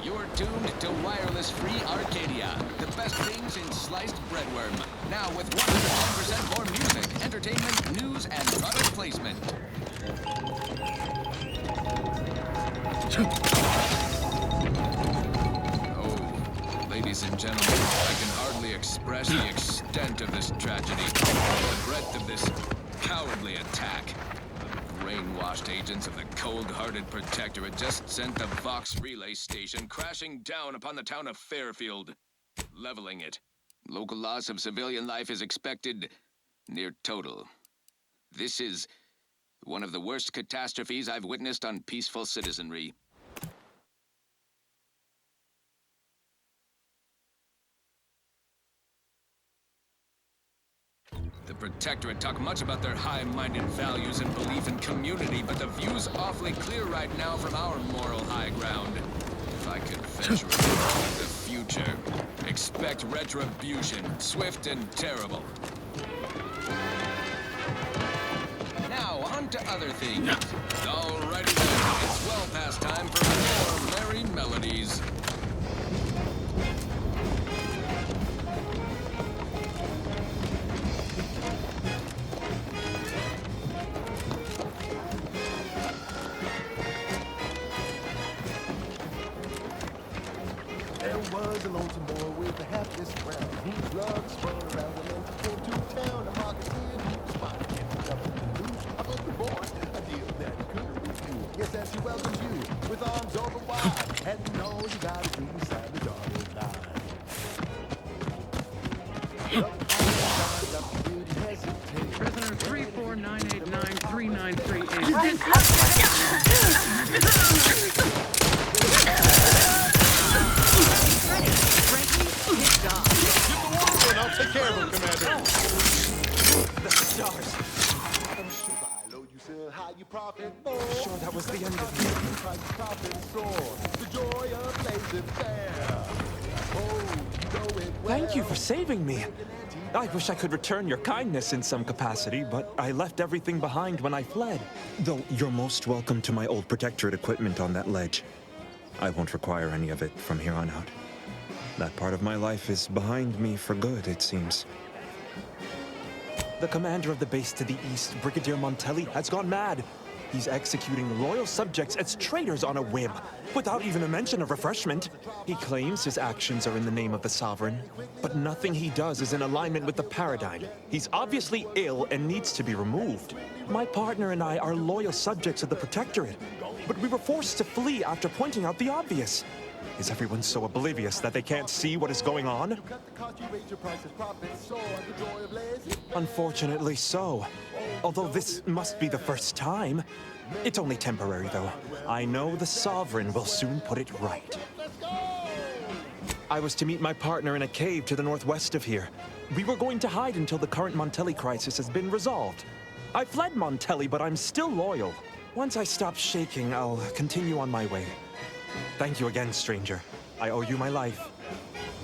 You're tuned to Wireless Free Arcadia, the best things in sliced breadworm. Now with 110% more music, entertainment, news, and product placement. Oh, ladies and gentlemen, I can hardly express the extent of this tragedy, the breadth of this cowardly attack. Brainwashed agents of the cold-hearted Protectorate just sent the Vox relay station crashing down upon the town of Fairfield, leveling it. Local loss of civilian life is expected near total. This is one of the worst catastrophes I've witnessed on peaceful citizenry. The Protectorate talk much about their high-minded values and belief in community, but the view's awfully clear right now from our moral high ground. If I could venture into the future, expect retribution, swift and terrible. Now, on to other things. Alrighty then, it's well past time for more merry melodies. Was a lonesome boy with a hapless crown, whose love spun around the land came to town. A market here, he was spotted, kept up with the news. I love the boy, a deal that he couldn't refuse. Yes, as he welcomes you, with arms open wide, and all you gotta do is sign the dotted line. Prisoner 349893938. I'll take care of him, Commander. The stars. I load you, sir. How you profit more? Sure, that was the end of me. Profit soar. The joy of blazing fair. Oh, you know it well. Thank you for saving me. I wish I could return your kindness in some capacity, but I left everything behind when I fled. Though you're most welcome to my old Protectorate equipment on that ledge. I won't require any of it from here on out. That part of my life is behind me for good, it seems. The commander of the base to the east, Brigadier Montelli, has gone mad. He's executing loyal subjects as traitors on a whim, without even a mention of refreshment. He claims his actions are in the name of the Sovereign, but nothing he does is in alignment with the paradigm. He's obviously ill and needs to be removed. My partner and I are loyal subjects of the Protectorate, but we were forced to flee after pointing out the obvious. Is everyone so oblivious that they can't see what is going on? Unfortunately so. Although this must be the first time. It's only temporary, though. I know the Sovereign will soon put it right. I was to meet my partner in a cave to the northwest of here. We were going to hide until the current Montelli crisis has been resolved. I fled Montelli, but I'm still loyal. Once I stop shaking, I'll continue on my way. Thank you again, stranger. I owe you my life.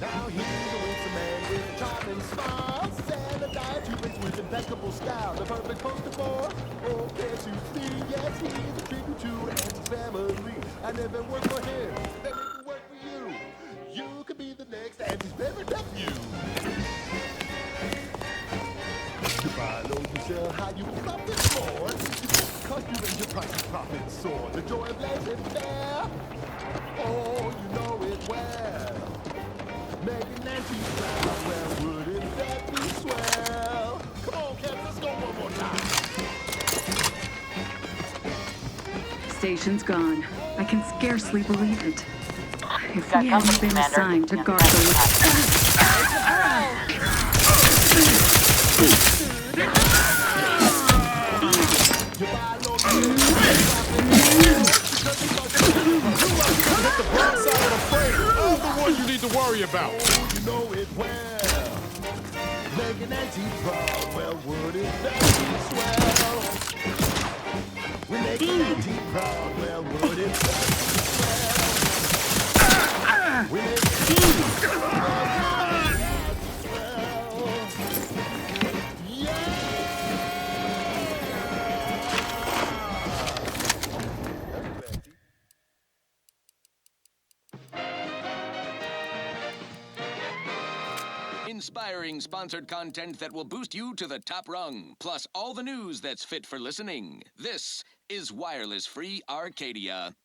Now he's a man with a charming smile, sanitized toothpaste with impeccable style, the perfect poster for oh, can't you see? Yes, he's a tribute to Andy's family. I never worked for him, then it can work for you. You could be the next Andy's favorite nephew. You follow, you sell how you profit more. Cause you raise your prices, profit soar. The joy of blazing fair. Oh, you know it well. Making Nancy proud, well, wouldn't that be swell? Come on, Kev, let's go one more time. Station's gone. I can scarcely believe it. If Got we company, hadn't been Commander. assigned to guard Hit the broad side of the freighter. I'm the one you need to worry about. Oh, you know it well. Making Nancy proud, well, wouldn't that be swell? We're making Nancy proud, well, wouldn't that be swell? We're making Nancy proud, Inspiring sponsored content that will boost you to the top rung, plus all the news that's fit for listening. This is Wireless Free Arcadia.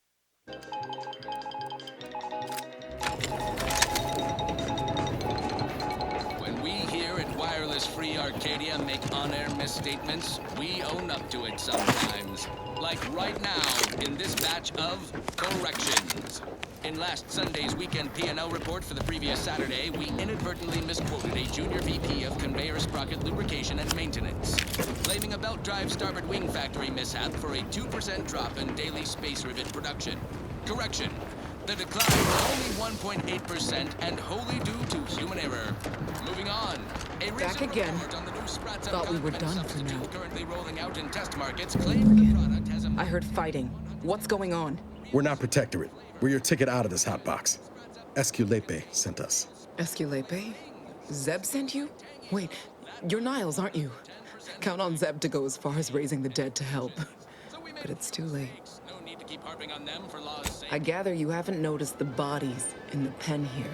When we here at Wireless Free Arcadia make on-air misstatements, we own up to it sometimes. Like right now, in this batch of corrections. In last Sunday's weekend P&L report for the previous Saturday, we inadvertently misquoted a junior VP of conveyor sprocket lubrication and maintenance, claiming a belt drive starboard wing factory mishap for a 2% drop in daily space rivet production. Correction. The decline only 1.8% and wholly due to human error. Moving on. A Back again. On the new Sprats Thought we were done for now. Currently rolling out in test markets claims the product has a I heard fighting. What's going on? We're not Protectorate. We're your ticket out of this hotbox. Esculepe sent us. Esculepe? Zeb sent you? Wait, you're Niles, aren't you? Count on Zeb to go as far as raising the dead to help. But it's too late. no need to keep harping on them for law's sake. I gather you haven't noticed the bodies in the pen here.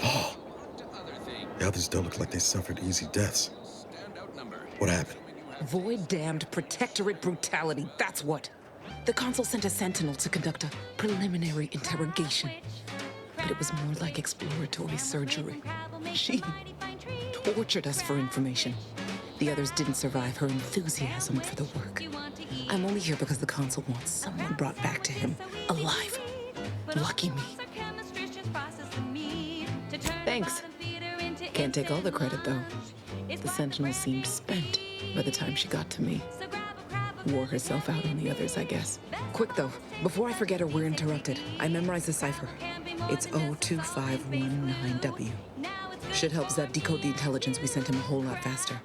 Oh, To other things. the others don't look like they suffered easy deaths. Standout number. What happened? Void-damned Protectorate brutality, that's what. The consul sent a sentinel to conduct a preliminary interrogation. But it was more like exploratory surgery. She tortured us for information. The others didn't survive her enthusiasm for the work. I'm only here because the consul wants someone brought back to him, alive. Lucky me. Thanks. Can't take all the credit, though. The sentinel seemed spent by the time she got to me. Wore herself out on the others, I guess. Quick, though. Before I forget or we're interrupted, I memorized the cipher. It's 02519W. Should help Zeb decode the intelligence we sent him a whole lot faster.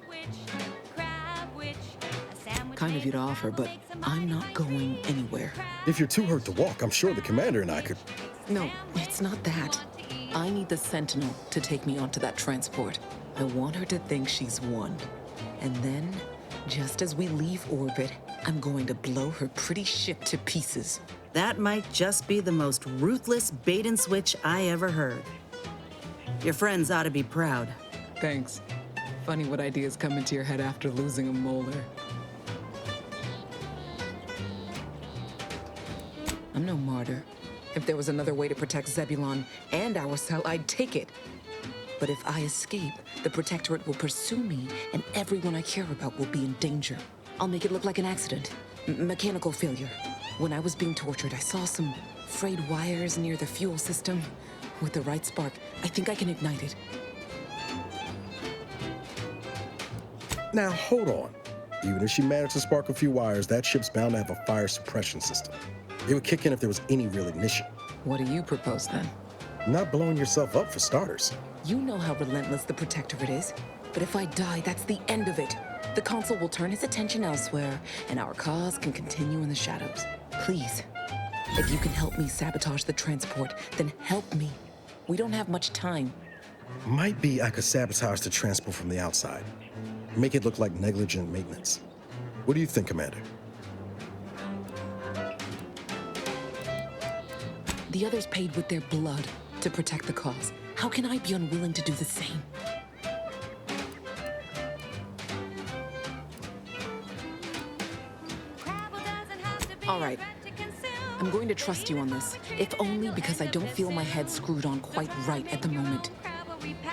Kind of you to offer, but I'm not going anywhere. If you're too hurt to walk, I'm sure the commander and I could... No, it's not that. I need the Sentinel to take me onto that transport. I want her to think she's won. And then, just as we leave orbit, I'm going to blow her pretty ship to pieces. That might just be the most ruthless bait and switch I ever heard. Your friends ought to be proud. Thanks. Funny what ideas come into your head after losing a molar. I'm no martyr. If there was another way to protect Zebulon and our cell, I'd take it. But if I escape, the Protectorate will pursue me, and everyone I care about will be in danger. I'll make it look like an accident. Mechanical failure. When I was being tortured, I saw some frayed wires near the fuel system. With the right spark, I think I can ignite it. Now, hold on. Even if she managed to spark a few wires, that ship's bound to have a fire suppression system. It would kick in if there was any real ignition. What do you propose, then? Not blowing yourself up, for starters. You know how relentless the Protectorate is. But if I die, that's the end of it. The Consul will turn his attention elsewhere, and our cause can continue in the shadows. Please, if you can help me sabotage the transport, then help me. We don't have much time. Might be I could sabotage the transport from the outside. Make it look like negligent maintenance. What do you think, Commander? The others paid with their blood to protect the cause. How can I be unwilling to do the same? All right. I'm going to trust you on this, if only because I don't feel my head screwed on quite right at the moment.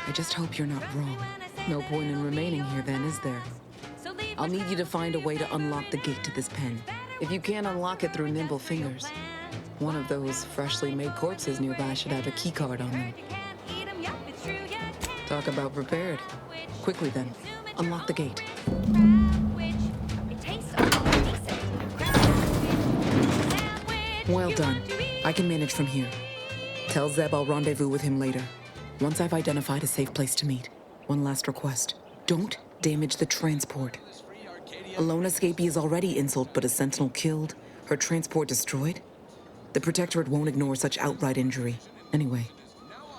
I just hope you're not wrong. No point in remaining here then, is there? I'll need you to find a way to unlock the gate to this pen. If you can't unlock it through nimble fingers, one of those freshly made corpses nearby should have a keycard on them. Talk about prepared. Quickly then, unlock the gate. Well done. I can manage from here. Tell Zeb I'll rendezvous with him later, once I've identified a safe place to meet. One last request. Don't damage the transport. A lone escapee is already insult, but a sentinel killed, her transport destroyed? The Protectorate won't ignore such outright injury. Anyway,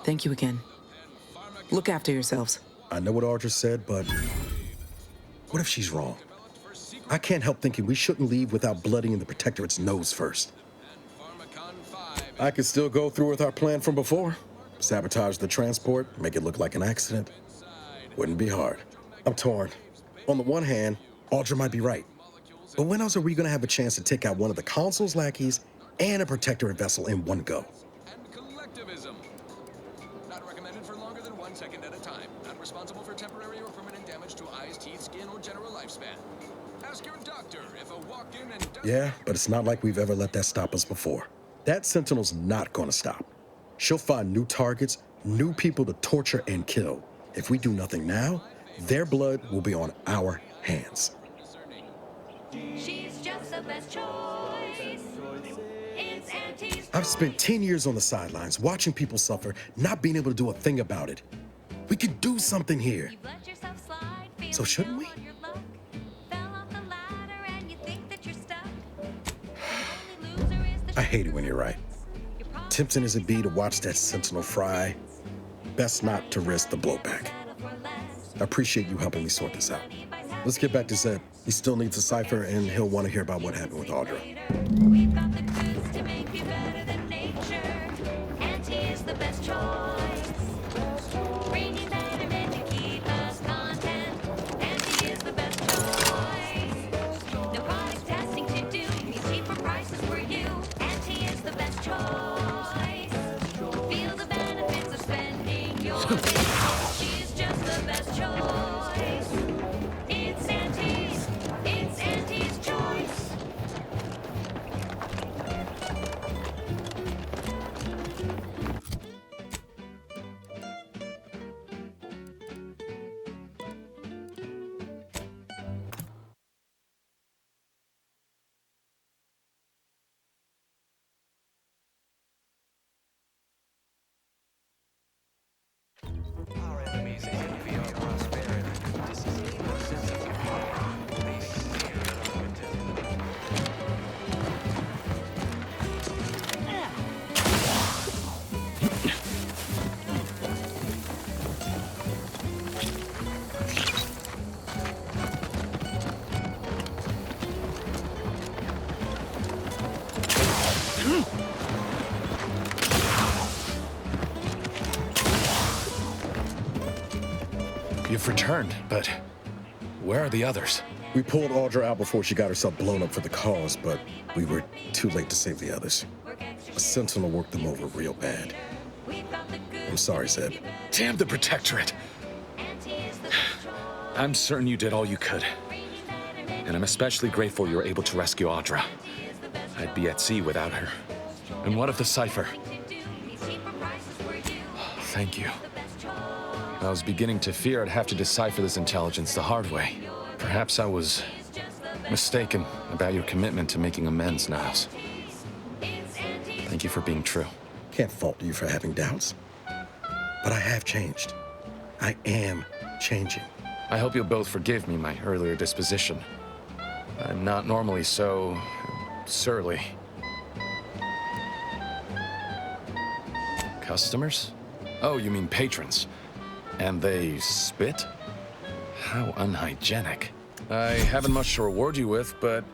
thank you again. Look after yourselves. I know what Audra said, but what if she's wrong? I can't help thinking we shouldn't leave without bloodying the Protectorate's nose first. I could still go through with our plan from before. Sabotage the transport, make it look like an accident. Wouldn't be hard. I'm torn. On the one hand, Audra might be right. But when else are we gonna have a chance to take out one of the console's lackeys and a protectorate vessel in one go? And collectivism. Not recommended for longer than 1 second at a time. Not responsible for temporary or permanent damage to eyes, teeth, skin, or general lifespan. Ask your doctor if a walk-in and... Yeah, but it's not like we've ever let that stop us before. That Sentinel's not gonna stop. She'll find new targets, new people to torture and kill. If we do nothing now, their blood will be on our hands. She's just the best choice. It's Auntie's I've spent 10 years on the sidelines watching people suffer, not being able to do a thing about it. We could do something here. You've let yourself slide, feeling So shouldn't low we? on your luck. Fell off the ladder and you think that you're stuck. The only loser is the I hate it when you're right. You're probably Tempting as it be to watch that Sentinel fry, best not to risk the blowback. settled for less. I appreciate you helping me sort this out. Let's get back to Zed. He still needs a cipher, and he'll want to hear about what happened with Audra. We've got the goods to make you better than nature. Auntie is the best choice. Bring you betterment to keep us content. Auntie is the best choice. No product testing to do. Means cheaper prices for you. Auntie is the best choice. Feel the benefits of spending your bits. She's just the best choice. It's Auntie's. It's Auntie's choice. Our enemies envy our prosperity. Disdain our sense of community. They sneer at our contentment. You've returned, but where are the others? We pulled Audra out before she got herself blown up for the cause, but we were too late to save the others. A Sentinel worked them over real bad. I'm sorry, Zed. Damn the Protectorate! I'm certain you did all you could. And I'm especially grateful you were able to rescue Audra. I'd be at sea without her. And what of the cipher? Thank you. I was beginning to fear I'd have to decipher this intelligence the hard way. Perhaps I was mistaken about your commitment to making amends, Niles. Thank you for being true. Can't fault you for having doubts. But I have changed. I am changing. I hope you'll both forgive me my earlier disposition. I'm not normally so surly. Customers? Oh, you mean patrons. And they spit? How unhygienic. I haven't much to reward you with, but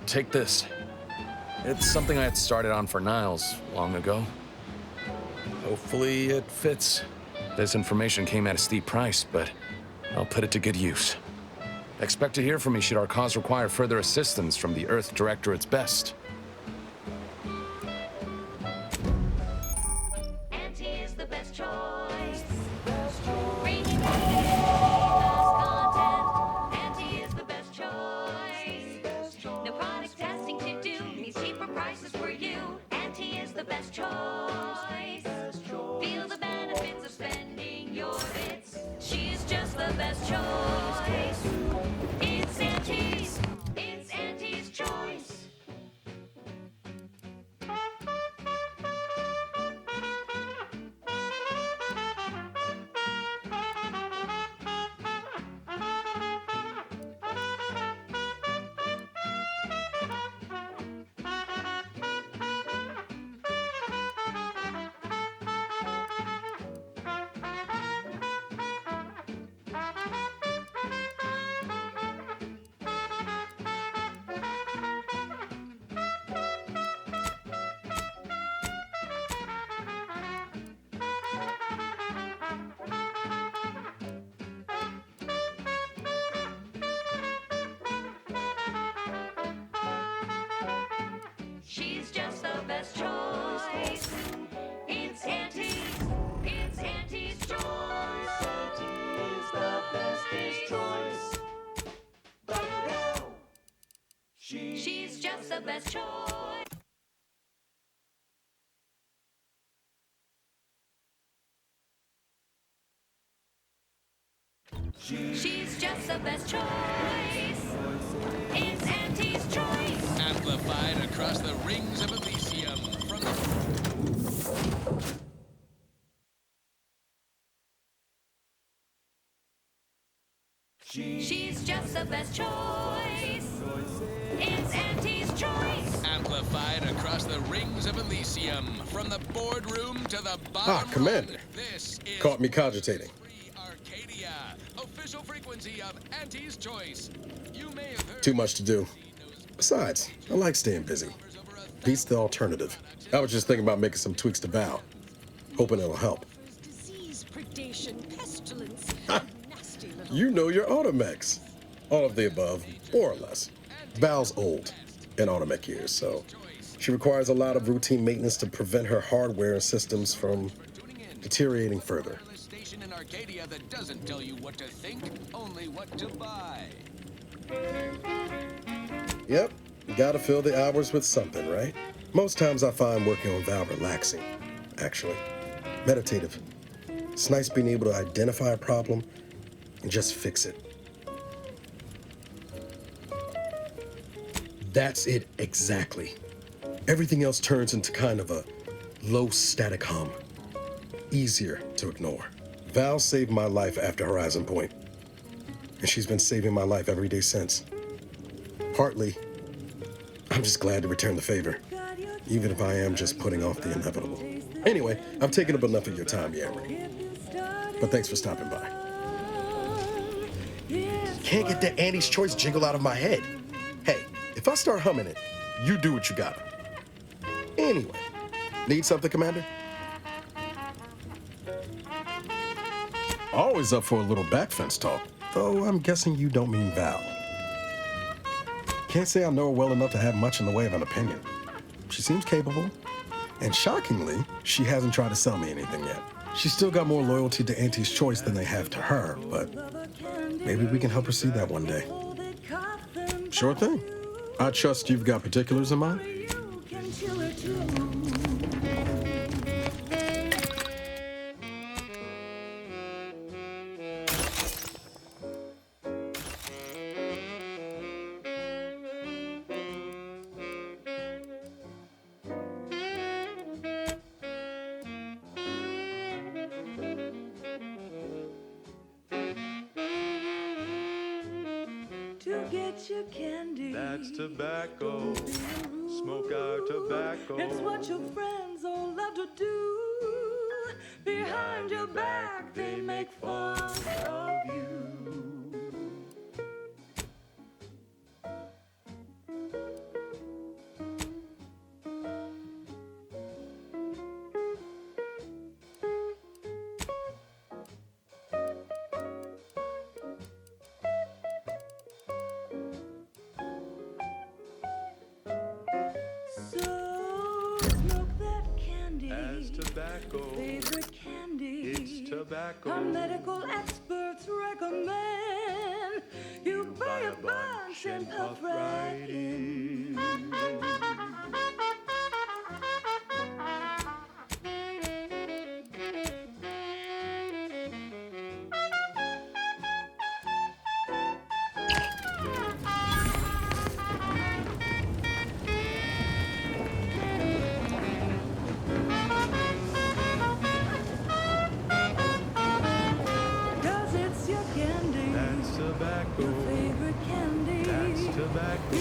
take this. It's something I had started on for Niles long ago. Hopefully it fits. This information came at a steep price, but I'll put it to good use. Expect to hear from me should our cause require further assistance from the Earth Directorate's best. Auntie is the best choice. Bringing back the content. Auntie is the best choice. No product testing to do. Means cheaper prices for you. Auntie is the best choice. Feel the benefits of spending your bits. She's just the best choice. It's Auntie's. It's Auntie's choice. best choice. She's just the best choice. It's Auntie's choice. Amplified across the rings of Elysium from the... She's just the best choice. It's Auntie's choice. Amplified across the rings of Elysium from the boardroom to the bottom Commander. rung. This is Caught me cogitating. Free Arcadia, official frequency of Auntie's choice. You may have heard Too much to do. Besides, I like staying busy. Beats the alternative. I was just thinking about making some tweaks to Val. Hoping it'll help. Disease, predation, pestilence, nasty little... You know your automechs. All of the above, more or less. Val's old in automech years, so she requires a lot of routine maintenance to prevent her hardware and systems from deteriorating further. station in Arcadia that doesn't tell you what to think, only what to buy. Yep, you gotta fill the hours with something, right? Most times I find working on Val relaxing, actually. Meditative. It's nice being able to identify a problem and just fix it. That's it exactly. Everything else turns into kind of a low static hum. Easier to ignore. Val saved my life after Horizon Point, and she's been saving my life every day since. Partly, I'm just glad to return the favor, even if I am just putting off the inevitable. Anyway, I've taken up enough of your time, Yammer. But thanks for stopping by. Can't get that Annie's Choice jingle out of my head. Hey, if I start humming it, you do what you gotta. Anyway, need something, Commander? Always up for a little backfence talk, though I'm guessing you don't mean Val. Can't say I know her well enough to have much in the way of an opinion. She seems capable, and shockingly, she hasn't tried to sell me anything yet. She's still got more loyalty to Auntie's Choice than they have to her, but maybe we can help her see that one day. Sure thing. I trust you've got particulars in mind. To get your candy. That's tobacco. Smoke our tobacco. It's what your friends all love to do. Behind your back, they make fun of you. Favorite candy. It's tobacco. Our medical experts recommend you buy a bunch and puff right in.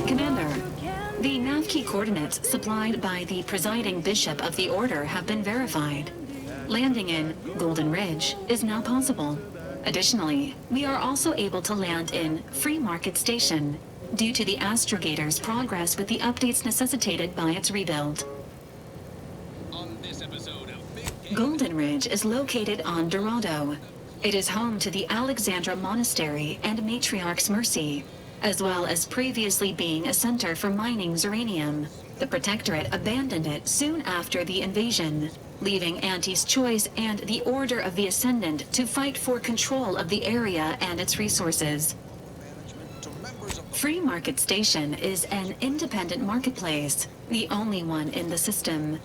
Commander, the nav key coordinates supplied by the presiding bishop of the order have been verified. Landing in Golden Ridge is now possible. Additionally, we are also able to land in Free Market Station due to the astrogator's progress with the updates necessitated by its rebuild. On this episode of Big Golden Ridge is located on Dorado. It is home to the Alexandra Monastery and Matriarch's Mercy, as well as previously being a center for mining uranium. The Protectorate abandoned it soon after the invasion, leaving Auntie's Choice and the Order of the Ascendant to fight for control of the area and its resources. Free Market Station is an independent marketplace, the only one in the system.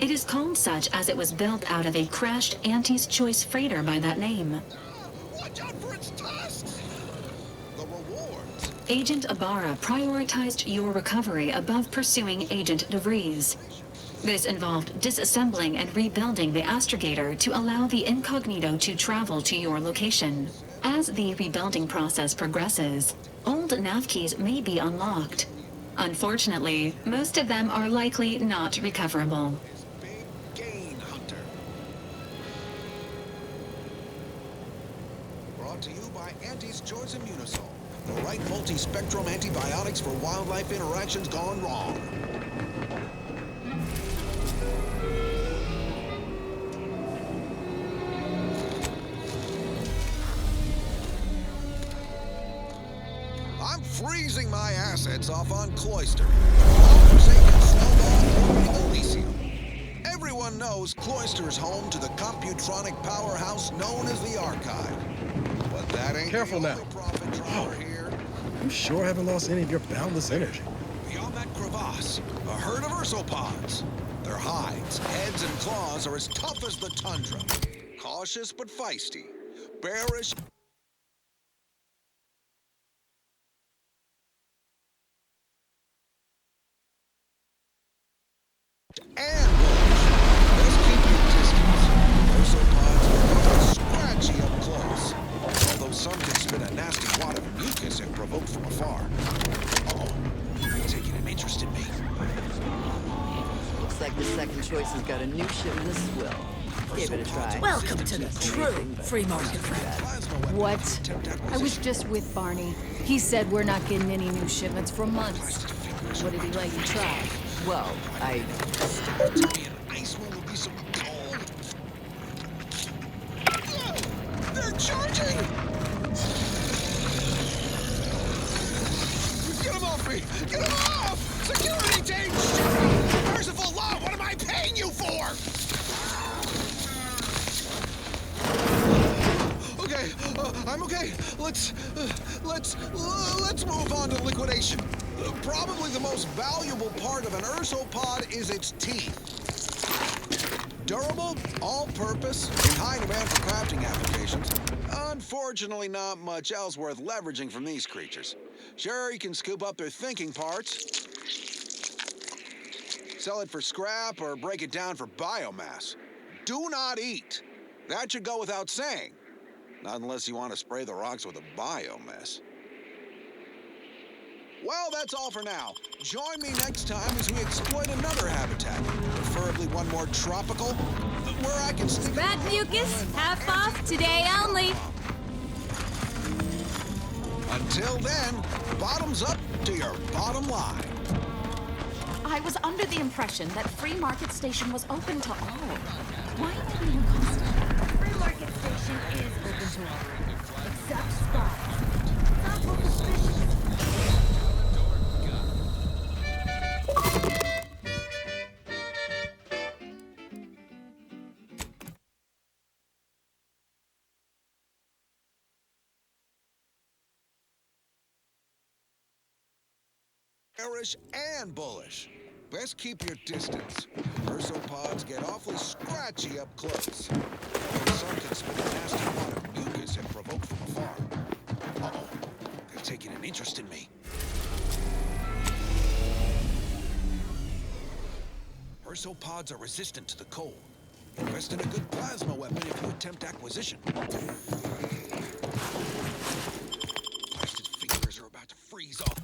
It is called such as it was built out of a crashed Auntie's Choice freighter by that name. Watch out for its tusks! The rewards. Agent Ibarra prioritized your recovery above pursuing Agent DeVries. This involved disassembling and rebuilding the astrogator to allow the incognito to travel to your location. As the rebuilding process progresses, old nav keys may be unlocked. Unfortunately, most of them are likely not recoverable. Big gain hunter. Brought to you by Auntie's Choice Immunosol. The right multi-spectrum antibiotics for wildlife interactions gone wrong. I'm freezing my assets off on Cloister. Forsaken Snowball orbiting Elysium. Everyone knows Cloister is home to the computronic powerhouse known as the Archive. But that ain't Careful the now. only profit driver here. You sure haven't lost any of your boundless energy. Beyond that crevasse, a herd of ursopods. Their hides, heads, and claws are as tough as the tundra. Cautious but feisty. Bearish and bullish. Best keep your distance. Ursopods are scratchy up close. Although some can spit a nasty wad of mucus if provoked from afar. Uh-oh. You're taking an interest in me. Looks like the second choice has got a new shipment of swill. Give it a try. Welcome to the true free market, friend. What? I was just with Barney. He said we're not getting any new shipments for months. What did he let you try? Well, I... Ice one will be so cold. They're charging! Get them off me! Get them off! Security team! Merciful law, what am I paying you for? Okay, I'm okay. Let's move on to liquidation. Probably the most valuable part of an ursopod is its teeth. Durable, all-purpose, in high demand for crafting applications. Unfortunately, not much else worth leveraging from these creatures. Sure, you can scoop up their thinking parts, sell it for scrap, or break it down for biomass. Do not eat. That should go without saying. Not unless you want to spray the rocks with a biomess. Well, that's all for now. Join me next time as we exploit another habitat, preferably one more tropical, where I can stick... Rat mucus, half off, today only. Until then, bottoms up to your bottom line. I was under the impression that Free Market Station was open to all. Why am I being accosted? Free Market Station is open to all. Except spies. Not local suspicious. Bearish and bullish. Best keep your distance. Ursopods get awfully scratchy up close. Some can spit a nasty wad of mucus if provoked from afar. Uh-oh. They're taking an interest in me. Ursopods are resistant to the cold. Invest in a good plasma weapon if you attempt acquisition. Bastard's fingers are about to freeze off.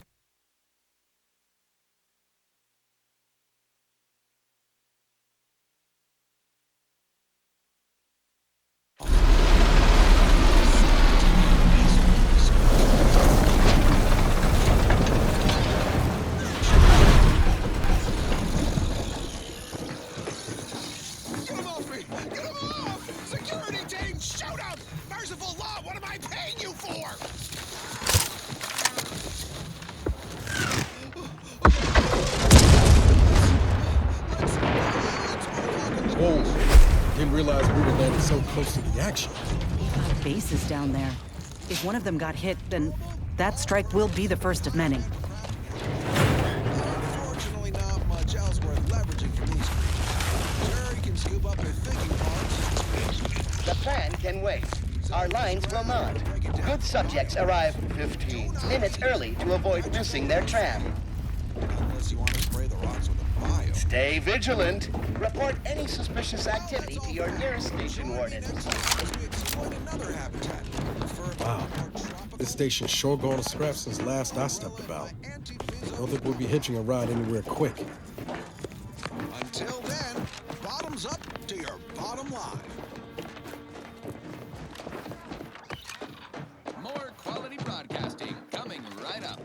Whoa. Didn't realize we were landing so close to the action. Bases down there. If one of them got hit, then that strike will be the first of many. Unfortunately, not much else worth leveraging from these creatures. Sure, you can scoop up their thinking parts. The plan can wait. Our lines will not. Good subjects arrive 15 minutes early to avoid missing their tram. Unless you want to spray the rocks with a bio. Stay vigilant. Report any suspicious activity to your nearest station warden. Wow. This station's sure gone to scrap since last I stepped about. Don't think we'll be hitching a ride anywhere quick. Until then, bottoms up to your bottom line. More quality broadcasting coming right up.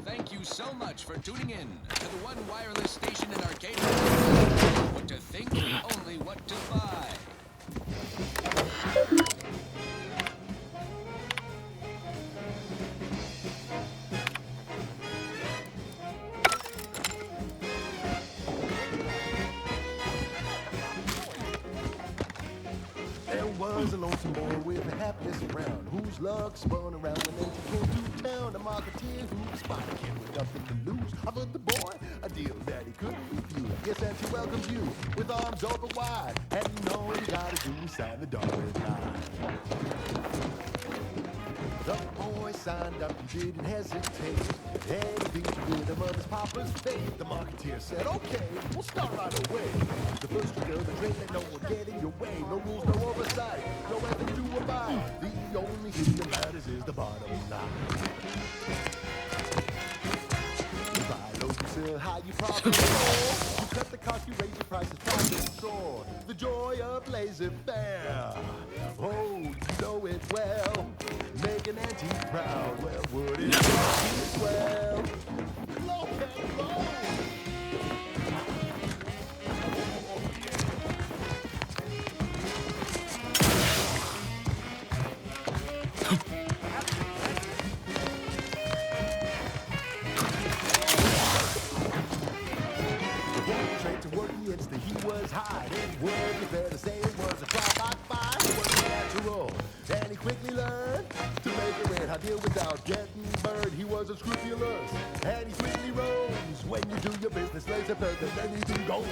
Thank you so much for tuning in to the one wireless station in Arcadia. What to think, only what to buy. There was a lonesome boy with a happiness around, whose luck spun around when he came to town. A marketeer who spotted him with nothing to lose, offered the boy a deal that he couldn't refuse. Yes, and she welcomes you with arms open wide, and you know what you gotta do is sign the dotted line. The boy signed up, he didn't hesitate. Anything to rid him of his papa's fate. The marketeer said, okay, we'll start right away. The first trick of the trade, let no one get in your way. No rules, no oversight, no ethics to abide. The only thing that matters is the bottom line. You buy low, you sell high, you profit more. You cut the cost, you raise your prices, profit soar. The joy of laissez-faire. Oh, you know it well. Make an auntie proud. Well, would it be swell? Low and low. Straight to work, the instant he was high. It would be fair to say it was a drive-by. It was natural, and he quickly learned to make a red hot deal without getting burned. He was unscrupulous, and he quickly rose. When you do your business, laser further than anything goes.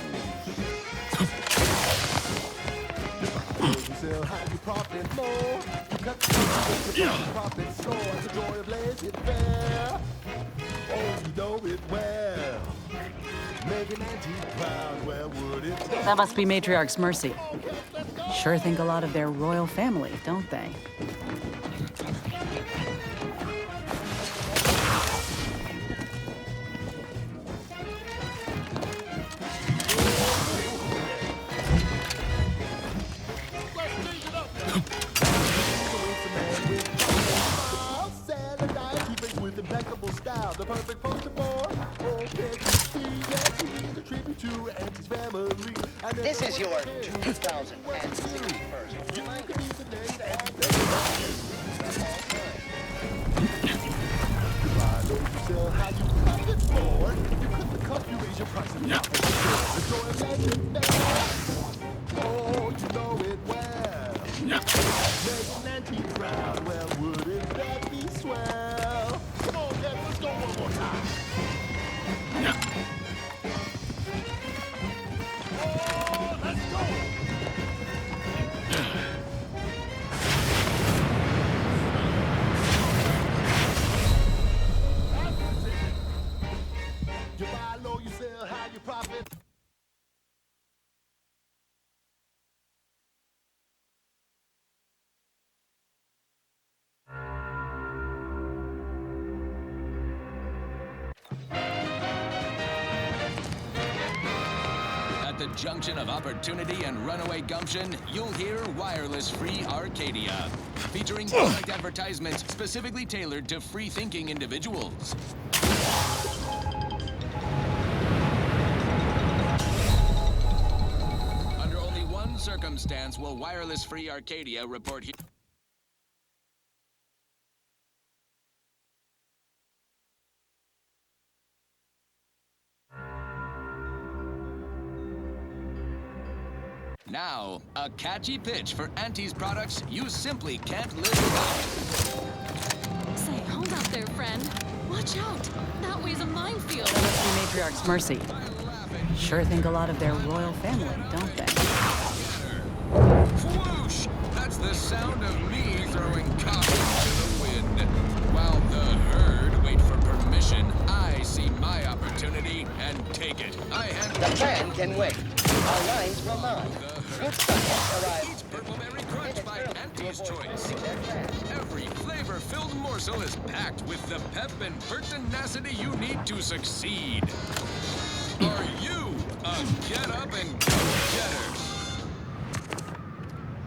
You sell high, you profit more. You cut the profit soar. The joy of laissez-faire. Oh, you know it well. Make an auntie proud. Well, would it? That must be Matriarch's Mercy. Sure think a lot of their royal family, don't they? With impeccable style, the perfect poster boy. Oh, can't you see that he's a tribute to Auntie's family? This is your 2061st. You might be the next Auntie. You buy low, you sell high, you profit more. You cut the cost, you raise your price and profit. The joy of legendary. Oh, you know it well. Make an auntie proud. Well, wouldn't that be swell? Come on, Dad, let's go one more time. Oh, let's go. That's it. You buy low, you sell high, you profit. At the junction of opportunity and runaway gumption, you'll hear Wireless Free Arcadia, featuring product advertisements specifically tailored to free-thinking individuals. Under only one circumstance will Wireless Free Arcadia report here. Now, a catchy pitch for Auntie's products you simply can't live without. Say, hold up there, friend. Watch out. That way's a minefield. That must be Matriarch's Mercy. Sure think a lot of their royal family, don't they? Whoosh! That's the sound of me throwing caution to the wind. While the herd wait for permission, I see my opportunity and take it. I handle The plan can wait. Our lines will not. Good subjects arrive. Purpleberry Crunch by Auntie's Choice. Every flavor-filled morsel is packed with the pep and pertinacity you need to succeed. Are you a get-up-and-go-getter?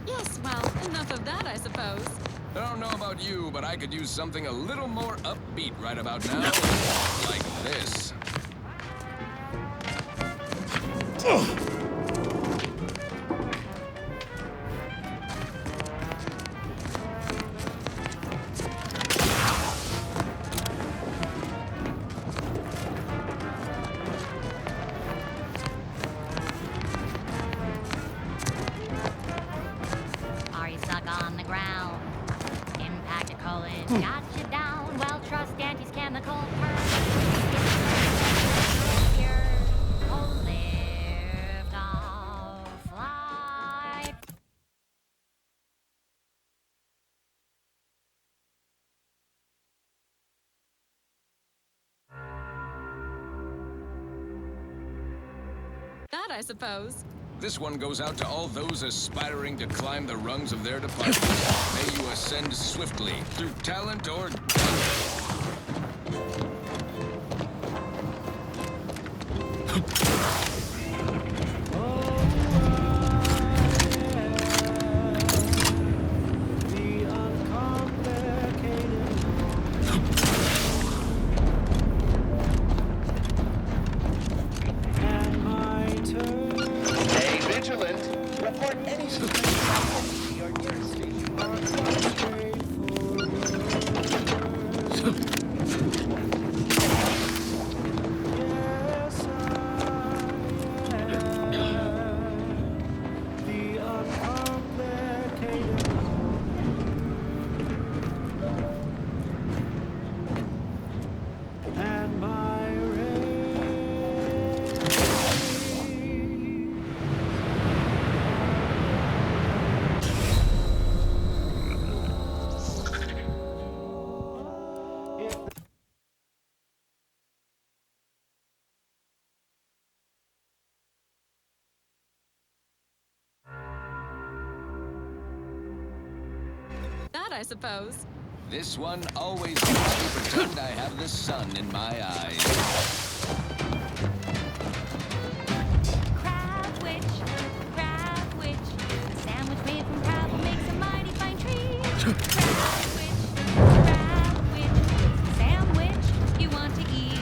Yes, well, enough of that, I suppose. I don't know about you, but I could use something a little more upbeat right about now. Like this. Are you stuck on the ground? Impact a colon got you down. Well, trust Auntie's chemical here. Oh, lift off, fly. That, I suppose. This one goes out to all those aspiring to climb the rungs of their department. May you ascend swiftly through talent or Stay vigilant. Report any suspicious activity to your nearest station. That, I suppose. this one always makes me pretend I have the sun in my eyes. Crab witch, a sandwich made from crab makes a mighty fine treat. Crab witch, sandwich you want to eat.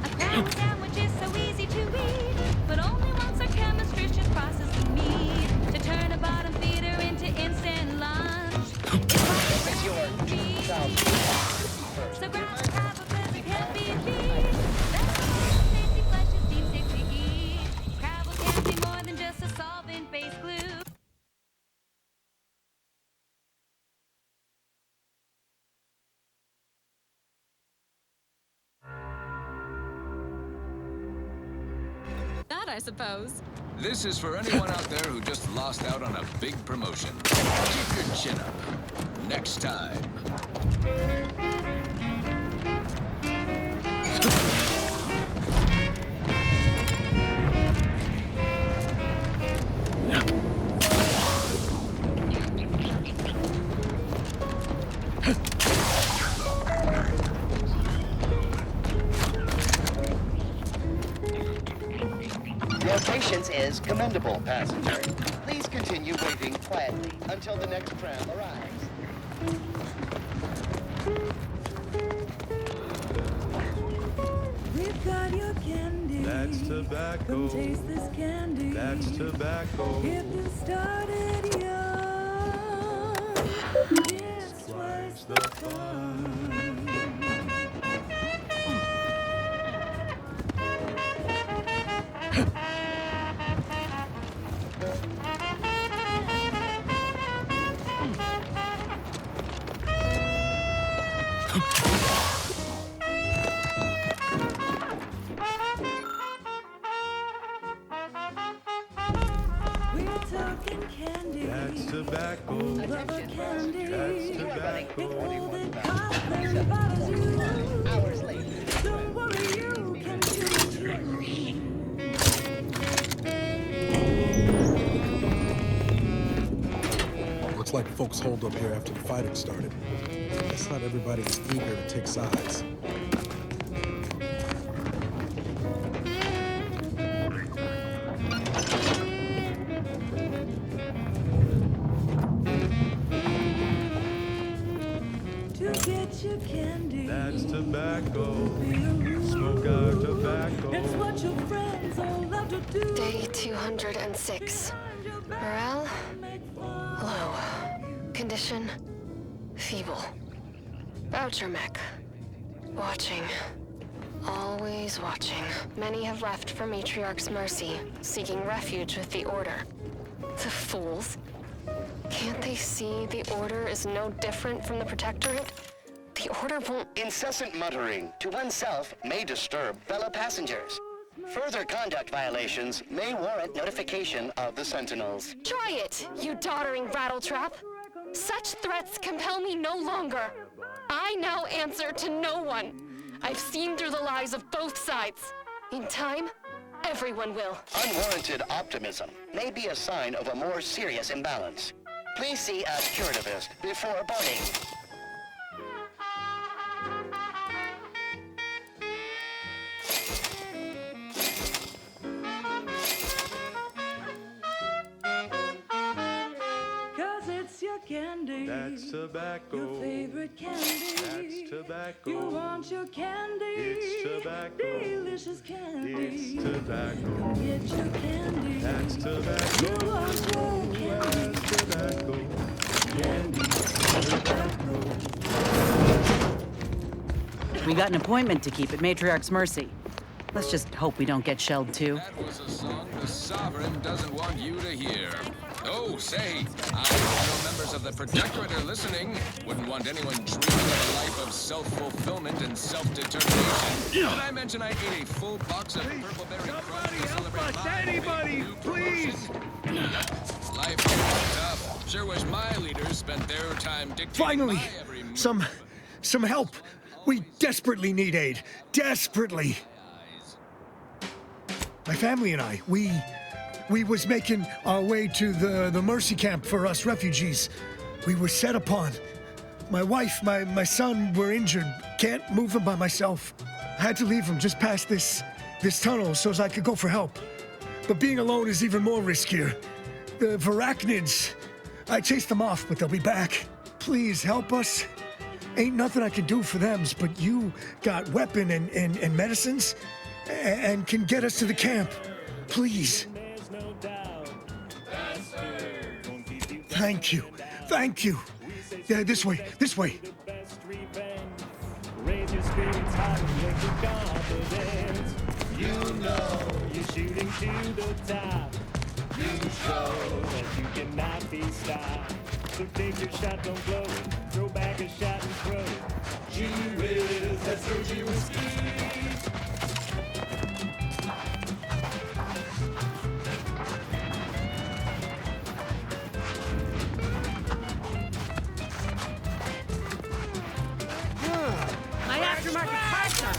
A crab sandwich is so easy to eat, but only once our chemistricians process the meat to turn a bottom feeder into instant lunch. It's your 2000. So grab a crab because it can't be beat. That's why tasty flesh is deemed safe to eat. Crabble can be more than just a solvent-based glue. That, I suppose. This is for anyone out there who just lost out on a big promotion. Keep your chin up. Next time. Your patience is commendable, passenger. Please continue waiting quietly until the next tram arrives. We've got your candy. That's tobacco. Come taste this candy. That's tobacco. If you started young, it's twice the fun. We're talking candy. That's tobacco. Rubber candy. That's tobacco. All that costs them bothers you. Hours later. Don't worry, you can do it too. Looks like folks holed up here after the fighting started. Guess not everybody was eager to take sides. To get your candy. That's tobacco. Smoke our tobacco. It's what your friends all love to do. Day 206. Morale? Low. Condition? Feeble. Voucher mech. Watching. Always watching. Many have left for Matriarch's mercy, seeking refuge with the Order. The fools. Can't they see the Order is no different from the Protectorate? The Order won't... Incessant muttering to oneself may disturb fellow passengers. Further conduct violations may warrant notification of the Sentinels. Try it, you doddering rattletrap. Such threats compel me no longer. I now answer to no one. I've seen through the lies of both sides. In time, everyone will. Unwarranted optimism may be a sign of a more serious imbalance. Please see a curativist before boarding. Cause it's your candy. That's tobacco. Your favorite candy. That's tobacco. You want your candy. It's tobacco. Delicious candy. It's tobacco. Come get your candy. That's tobacco. You want your candy. That's tobacco. Candy. We got an appointment to keep at Matriarch's mercy. Let's just hope we don't get shelled too. That was a song the Sovereign doesn't want you to hear. Oh, say, I hope no members of the Protectorate are listening. Wouldn't want anyone dreaming of a life of self-fulfillment and self-determination. Did I mention I ate a full box of purple berry crunch to celebrate my Anybody, new please! promotion? Life is tough. Sure wish my leaders spent their time dictating Finally, my every move. some help. We desperately need aid. Desperately. My family and I, we was making our way to the mercy camp for us refugees. We were set upon. My wife, my son were injured. Can't move them by myself. I had to leave them just past this tunnel so as I could go for help. But being alone is even more riskier. The Varachnids, I chased them off, but they'll be back. Please help us. Ain't nothing I can do for them, but you got weapon and medicines and can get us to the camp. Please. Thank you. Thank you. Yeah, this way. This way. Raise your spirits high and make your confidence. You know you're shooting to the top. You show that you cannot be stopped. So take your shot, don't blow it. Throw back a shot and throw it. You will, that's Rosie Whiskey. My aftermarket parts are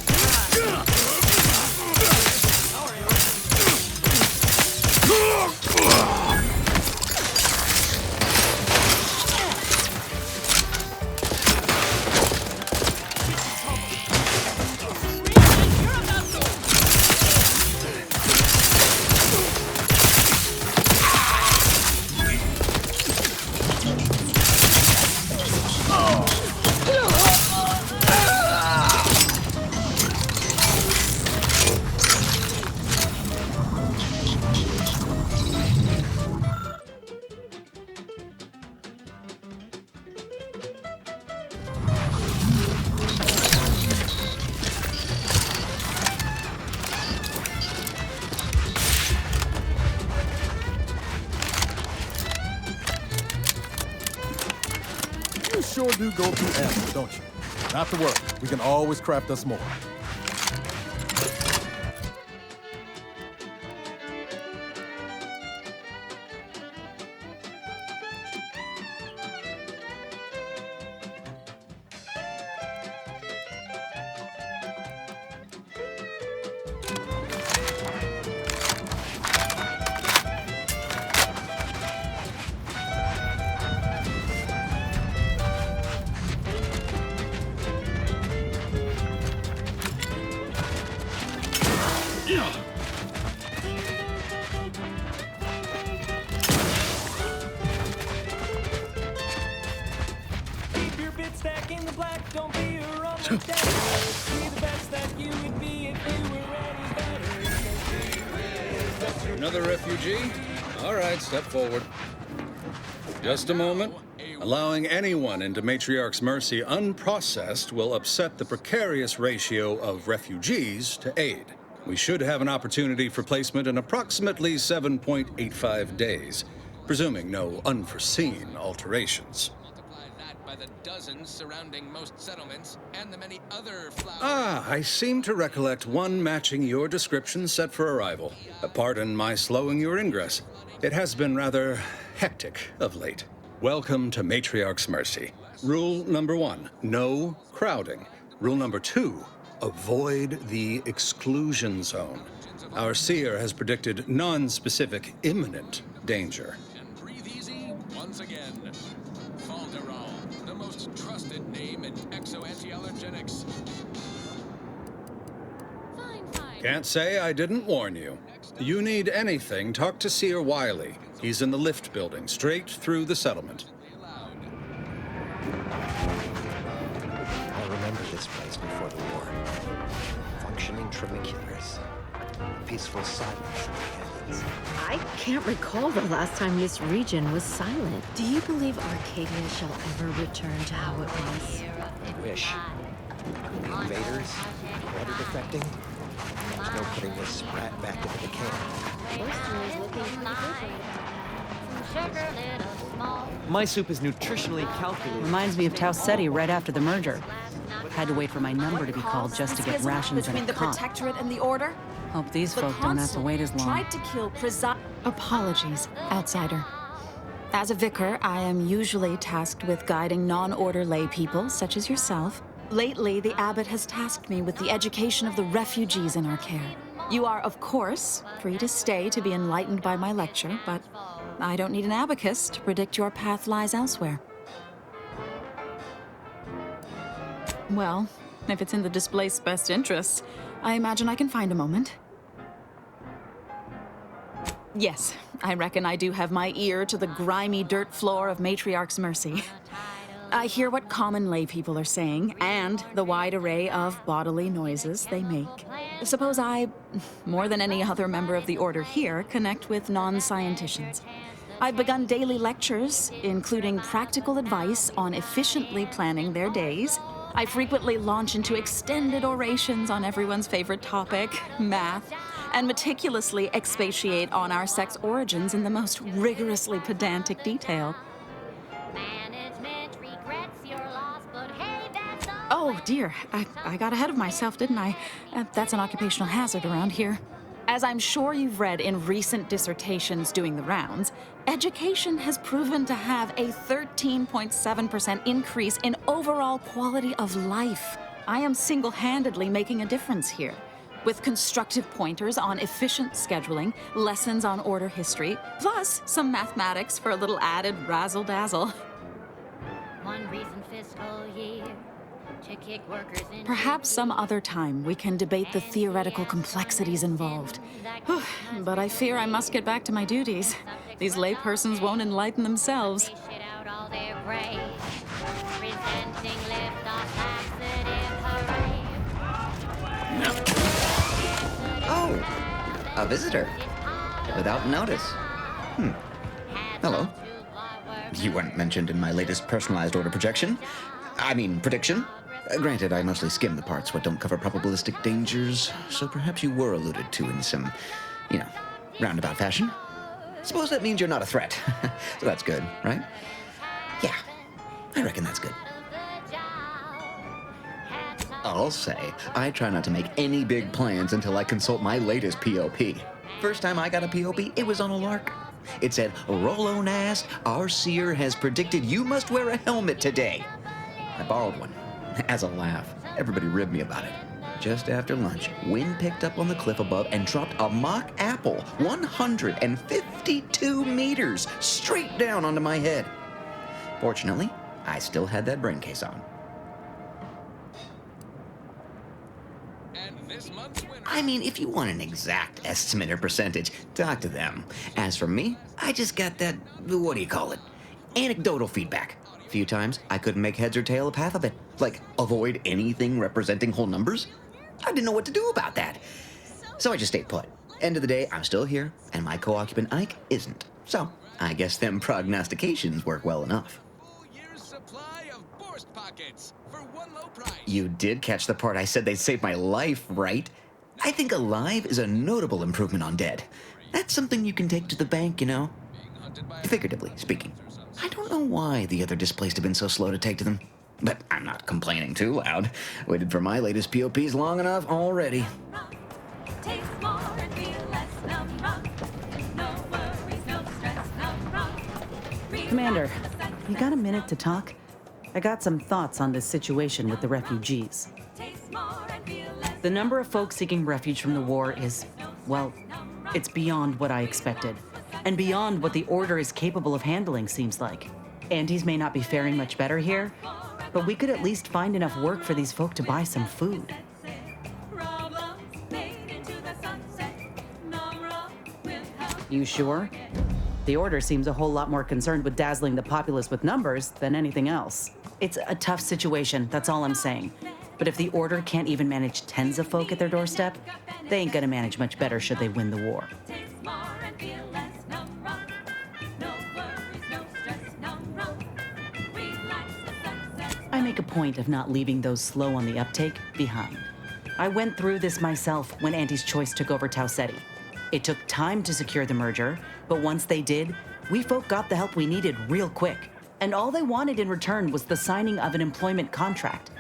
You sure do go through F, don't you? Not to worry. We can always craft us more. Keep your bit stack in the black, don't be a rumbling stack. Be the best that you would be if you were any better. Another refugee? All right, step forward. Just a moment. Allowing anyone into Matriarch's Mercy unprocessed will upset the precarious ratio of refugees to aid. We should have an opportunity for placement in approximately 7.85 days, presuming no unforeseen alterations. By the dozens surrounding most settlements and the many other flowers. Ah, I seem to recollect one matching your description set for arrival. Pardon my slowing your ingress. It has been rather hectic of late. Welcome to Matriarch's Mercy. Rule number 1, no crowding. Rule number 2, avoid the exclusion zone. Our seer has predicted non-specific imminent danger. And breathe easy once again. Falderall, the most trusted name in exo-anti-allergenics. Can't say I didn't warn you. You need anything, talk to Seer Wiley. He's in the lift building, straight through the settlement. I remember this place before the war. Functioning tramiculars. Peaceful silence in the canyons. I can't recall the last time this region was silent. Do you believe Arcadia shall ever return to how it was? I wish. The invaders, water defecting. There's no putting this sprat back into the camp. My soup is nutritionally calculated. Reminds me of Tau Ceti right after the merger. Had to wait for my number to be called just to get Schism rations and between a the cot. Protectorate and the Order. Hope these The folk don't have to consul wait as long. tried to kill Apologies, outsider. As a vicar, I am usually tasked with guiding non-order lay people, such as yourself. Lately, the abbot has tasked me with the education of the refugees in our care. You are, of course, free to stay to be enlightened by my lecture, but I don't need an abacus to predict your path lies elsewhere. Well, if it's in the displaced's best interests, I imagine I can find a moment. Yes, I reckon I do have my ear to the grimy dirt floor of Matriarch's Mercy. I hear what common lay people are saying, and the wide array of bodily noises they make. Suppose I, more than any other member of the Order here, connect with non-scienticians. I've begun daily lectures, including practical advice on efficiently planning their days. I frequently launch into extended orations on everyone's favorite topic, math, and meticulously expatiate on our sex origins in the most rigorously pedantic detail. Oh dear, I got ahead of myself, didn't I? That's an occupational hazard around here. As I'm sure you've read in recent dissertations doing the rounds, education has proven to have a 13.7% increase in overall quality of life. I am single-handedly making a difference here, with constructive pointers on efficient scheduling, lessons on order history, plus some mathematics for a little added razzle-dazzle. One recent fiscal year to kick workers in. Perhaps some other time we can debate the theoretical complexities involved. But I fear I must get back to my duties. These laypersons won't enlighten themselves. Out all their praise, presenting lift-off laxative hooray. Oh, a visitor. Without notice. Hello. You weren't mentioned in my latest personalized order projection. I mean, prediction. Granted, I mostly skim the parts what don't cover probabilistic dangers, so perhaps you were alluded to in some, roundabout fashion. Suppose that means you're not a threat. So that's good, right? Yeah, I reckon that's good. I'll say, I try not to make any big plans until I consult my latest POP. First time I got a POP, it was on a lark. It said, Rollo Nast, our seer has predicted you must wear a helmet today. I borrowed one. As a laugh, everybody ribbed me about it. Just after lunch, wind picked up on the cliff above and dropped a mock apple 152 meters straight down onto my head. Fortunately, I still had that brain case on. I mean, if you want an exact estimate or percentage, talk to them. As for me, I just got that, what do you call it? Anecdotal feedback. A few times, I couldn't make heads or tail of half of it. Like, avoid anything representing whole numbers? I didn't know what to do about that. So I just stayed put. End of the day, I'm still here, and my co-occupant Ike isn't. So, I guess them prognostications work well enough. You did catch the part I said they'd save my life, right? I think alive is a notable improvement on dead. That's something you can take to the bank, you know? Figuratively speaking. I don't know why the other displaced have been so slow to take to them. But I'm not complaining too loud. Waited for my latest POPs long enough already. Commander, you got a minute to talk? I got some thoughts on this situation with the refugees. The number of folks seeking refuge from the war is, well, it's beyond what I expected. And beyond what the Order is capable of handling, seems like. Andes may not be faring much better here, but we could at least find enough work for these folk to buy some food. You sure? The Order seems a whole lot more concerned with dazzling the populace with numbers than anything else. It's a tough situation, that's all I'm saying. But if the Order can't even manage tens of folk at their doorstep, they ain't gonna manage much better should they win the war. I make a point of not leaving those slow on the uptake behind. I went through this myself when Anti's Choice took over Tau Ceti. It took time to secure the merger, but once they did, we folk got the help we needed real quick. And all they wanted in return was the signing of an employment contract.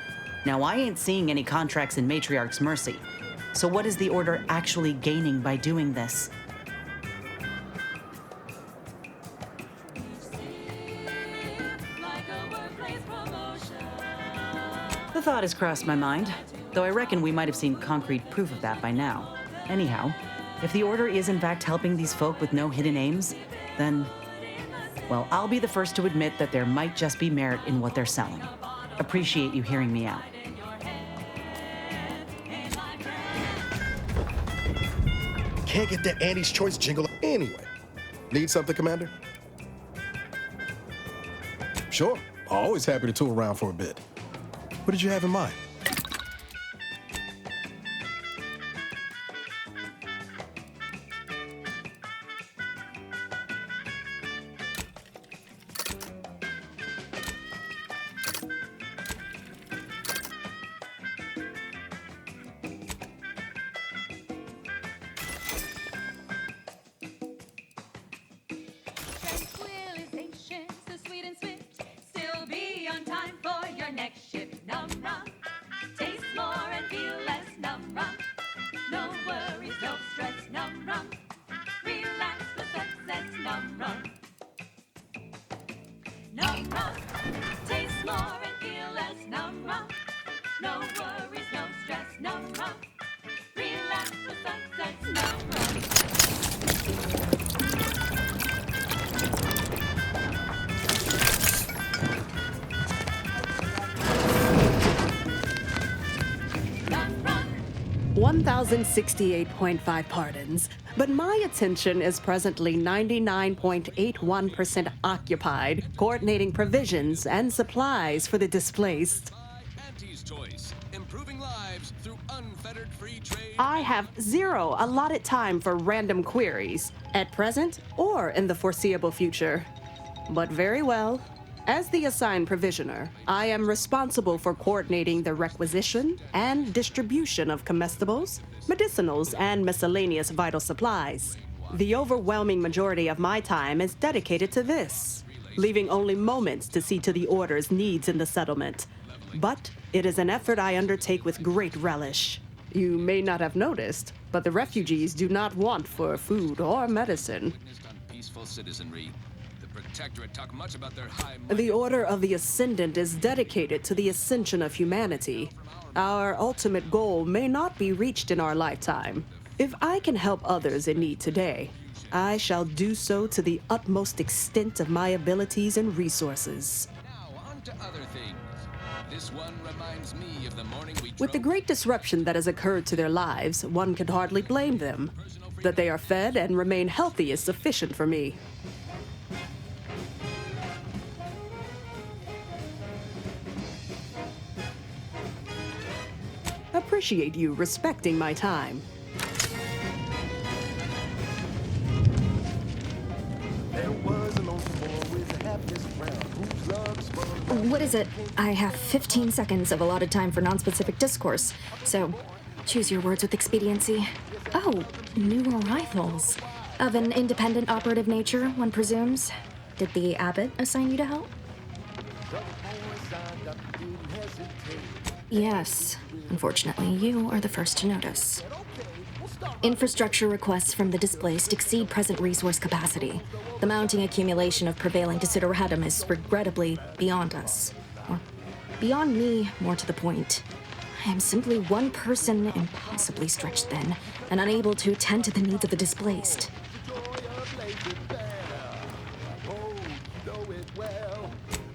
Now, I ain't seeing any contracts in Matriarch's Mercy. So what is the Order actually gaining by doing this? The thought has crossed my mind, though I reckon we might have seen concrete proof of that by now. Anyhow, if the Order is in fact helping these folk with no hidden aims, then, well, I'll be the first to admit that there might just be merit in what they're selling. Appreciate you hearing me out. Can't get that Andy's Choice jingle anyway. Need something, Commander? Sure. Always happy to tool around for a bit. What did you have in mind? $1,068.5 pardons, but my attention is presently 99.81% occupied, coordinating provisions and supplies for the displaced. I have zero allotted time for random queries, at present or in the foreseeable future. But very well. As the assigned provisioner, I am responsible for coordinating the requisition and distribution of comestibles, medicinals, and miscellaneous vital supplies. The overwhelming majority of my time is dedicated to this, leaving only moments to see to the Order's needs in the settlement. but it is an effort I undertake with great relish. You may not have noticed, but the refugees do not want for food or medicine. Peaceful citizenry. The Protectorate talk much about their high. The Order of the Ascendant is dedicated to the ascension of humanity. Our ultimate goal may not be reached in our lifetime. If I can help others in need today, I shall do so to the utmost extent of my abilities and resources. Now on to other things. This one reminds me of the morning we With the great disruption that has occurred to their lives, one can hardly blame them. That they are fed and remain healthy is sufficient for me. Appreciate you respecting my time. What is it? I have 15 seconds of allotted time for non-specific discourse, so choose your words with expediency. Oh, new arrivals. Of an independent operative nature, one presumes. Did the abbot assign you to help? Yes. Unfortunately, you are the first to notice. Infrastructure requests from the displaced exceed present resource capacity. The mounting accumulation of prevailing desideratum is regrettably beyond us. Or beyond me, more to the point. I am simply one person, impossibly stretched thin, and unable to attend to the needs of the displaced.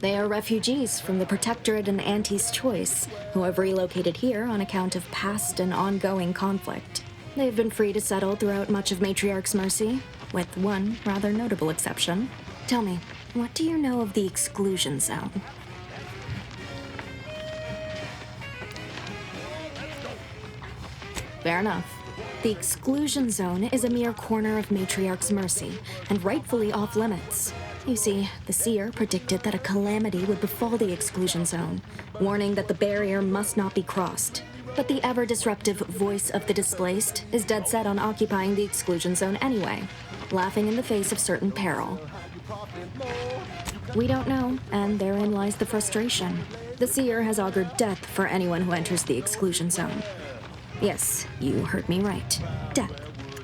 They are refugees from the Protectorate and Auntie's Choice, who have relocated here on account of past and ongoing conflict. They have been free to settle throughout much of Matriarch's Mercy, with one rather notable exception. Tell me, what do you know of the exclusion zone? Fair enough. The exclusion zone is a mere corner of Matriarch's Mercy, and rightfully off limits. You see, the seer predicted that a calamity would befall the exclusion zone, warning that the barrier must not be crossed. But the ever-disruptive voice of the displaced is dead set on occupying the exclusion zone anyway, laughing in the face of certain peril. We don't know, and therein lies the frustration. The seer has augured death for anyone who enters the exclusion zone. Yes, you heard me right. Death.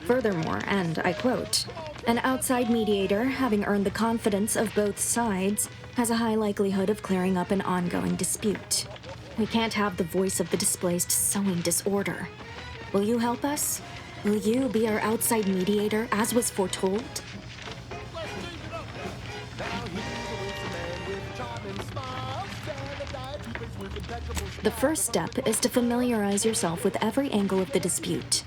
Furthermore, and I quote, an outside mediator, having earned the confidence of both sides, has a high likelihood of clearing up an ongoing dispute. We can't have the voice of the displaced sowing disorder. Will you help us? Will you be our outside mediator, as was foretold? The first step is to familiarize yourself with every angle of the dispute.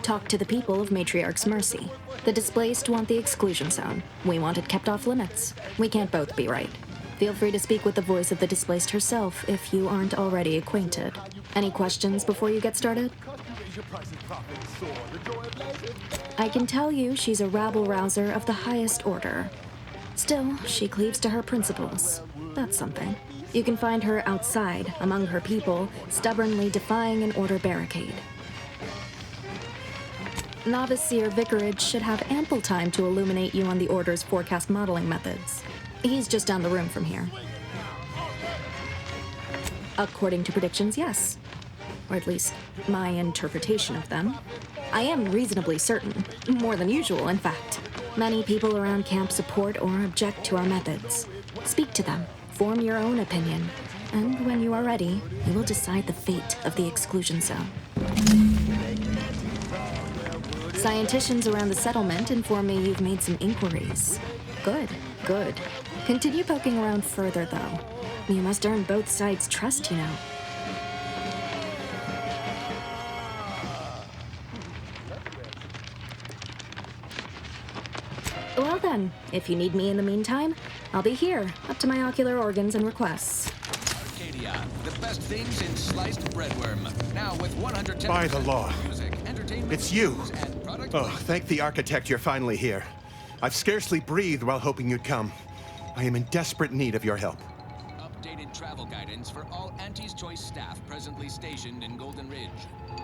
Talk to the people of Matriarch's Mercy. The displaced want the exclusion zone. We want it kept off limits. We can't both be right. Feel free to speak with the voice of the displaced herself if you aren't already acquainted. Any questions before you get started? I can tell you she's a rabble-rouser of the highest order. Still, she cleaves to her principles. That's something. You can find her outside, among her people, stubbornly defying an order barricade. Novice Seer Vicarage should have ample time to illuminate you on the Order's forecast modeling methods. He's just down the room from here. According to predictions, yes. Or at least, my interpretation of them. I am reasonably certain. More than usual, in fact. Many people around camp support or object to our methods. Speak to them. Form your own opinion. And when you are ready, you will decide the fate of the exclusion zone. Scienticians around the settlement inform me you've made some inquiries. Good, good. Continue poking around further, though. You must earn both sides' trust, you know. Well then, if you need me in the meantime, I'll be here, up to my ocular organs and requests. Arcadia, the best things in sliced breadworm. Now with 110 By the law. music, entertainment, It's you. news, and product. Oh, thank the architect you're finally here. I've scarcely breathed while hoping you'd come. I am in desperate need of your help. Updated travel guidance for all Auntie's Choice staff presently stationed in Golden Ridge.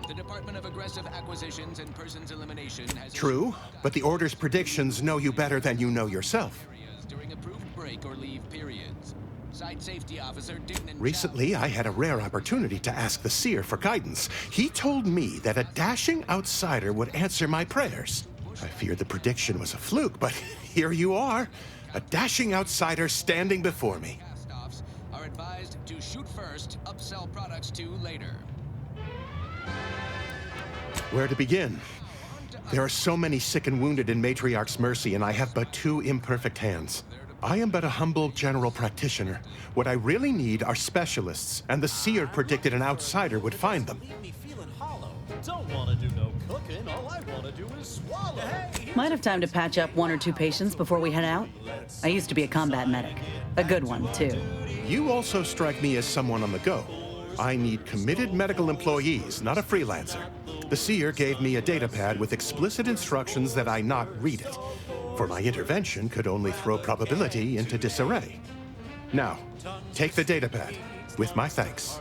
The Department of Aggressive Acquisitions and Persons Elimination has True, but the Order's predictions know you better than you know yourself. areas during approved break or leave periods. Site safety officer didn't. Recently, I had a rare opportunity to ask the seer for guidance. He told me that a dashing outsider would answer my prayers. I feared the prediction was a fluke, but here you are. A dashing outsider standing before me. Cast-offs are advised to shoot first, upsell products to later. Where to begin? There are so many sick and wounded in Matriarch's Mercy, and I have but 2 imperfect hands. I am but a humble general practitioner. What I really need are specialists, and the seer predicted an outsider would find them. Don't want to do no cooking. All I want to do is swallow. Might have time to patch up 1 or 2 patients before we head out. I used to be a combat medic. A good one, too. You also strike me as someone on the go. I need committed medical employees, not a freelancer. The seer gave me a datapad with explicit instructions that I not read it, for my intervention could only throw probability into disarray. Now, take the datapad, with my thanks.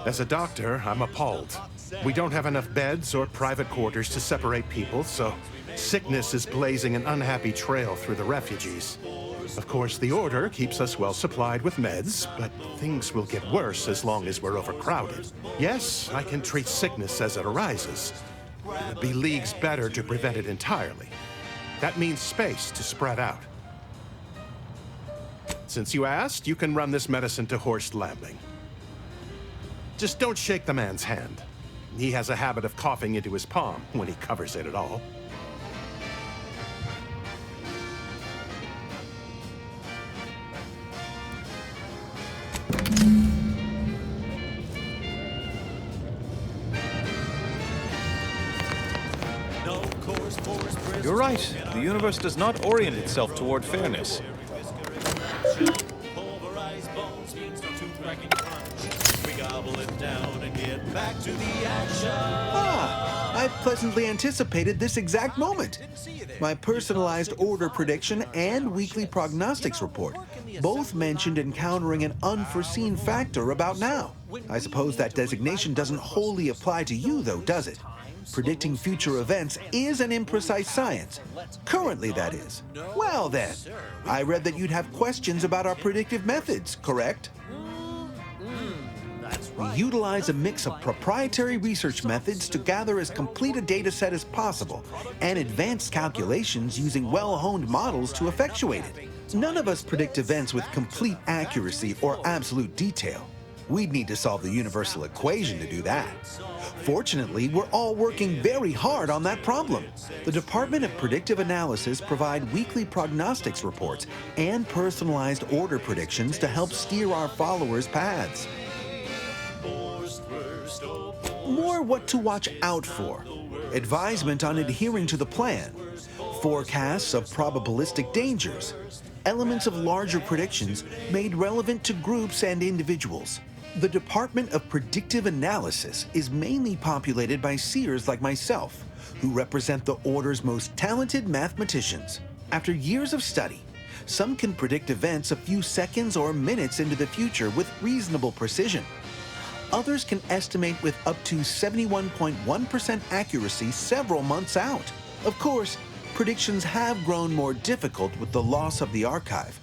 As a doctor, I'm appalled. We don't have enough beds or private quarters to separate people, so sickness is blazing an unhappy trail through the refugees. Of course, the Order keeps us well supplied with meds, but things will get worse as long as we're overcrowded. Yes, I can treat sickness as it arises. It would be leagues better to prevent it entirely. That means space to spread out. Since you asked, you can run this medicine to Horst Lambing. Just don't shake the man's hand. He has a habit of coughing into his palm when he covers it at all. You're right. The universe does not orient itself toward fairness. I pleasantly anticipated this exact moment. My personalized order prediction and weekly prognostics report both mentioned encountering an unforeseen factor about now. I suppose that designation doesn't wholly apply to you, though, does it? Predicting future events is an imprecise science. Currently, that is. Well, then, I read that you'd have questions about our predictive methods, correct? We utilize a mix of proprietary research methods to gather as complete a data set as possible and advanced calculations using well-honed models to effectuate it. None of us predict events with complete accuracy or absolute detail. We'd need to solve the universal equation to do that. Fortunately, we're all working very hard on that problem. The Department of Predictive Analysis provide weekly prognostics reports and personalized order predictions to help steer our followers' paths. More what to watch out for, advisement on adhering to the plan, forecasts of probabilistic dangers, elements of larger predictions made relevant to groups and individuals. The Department of Predictive Analysis is mainly populated by seers like myself, who represent the Order's most talented mathematicians. After years of study, some can predict events a few seconds or minutes into the future with reasonable precision. Others can estimate with up to 71.1% accuracy several months out. Of course, predictions have grown more difficult with the loss of the archive,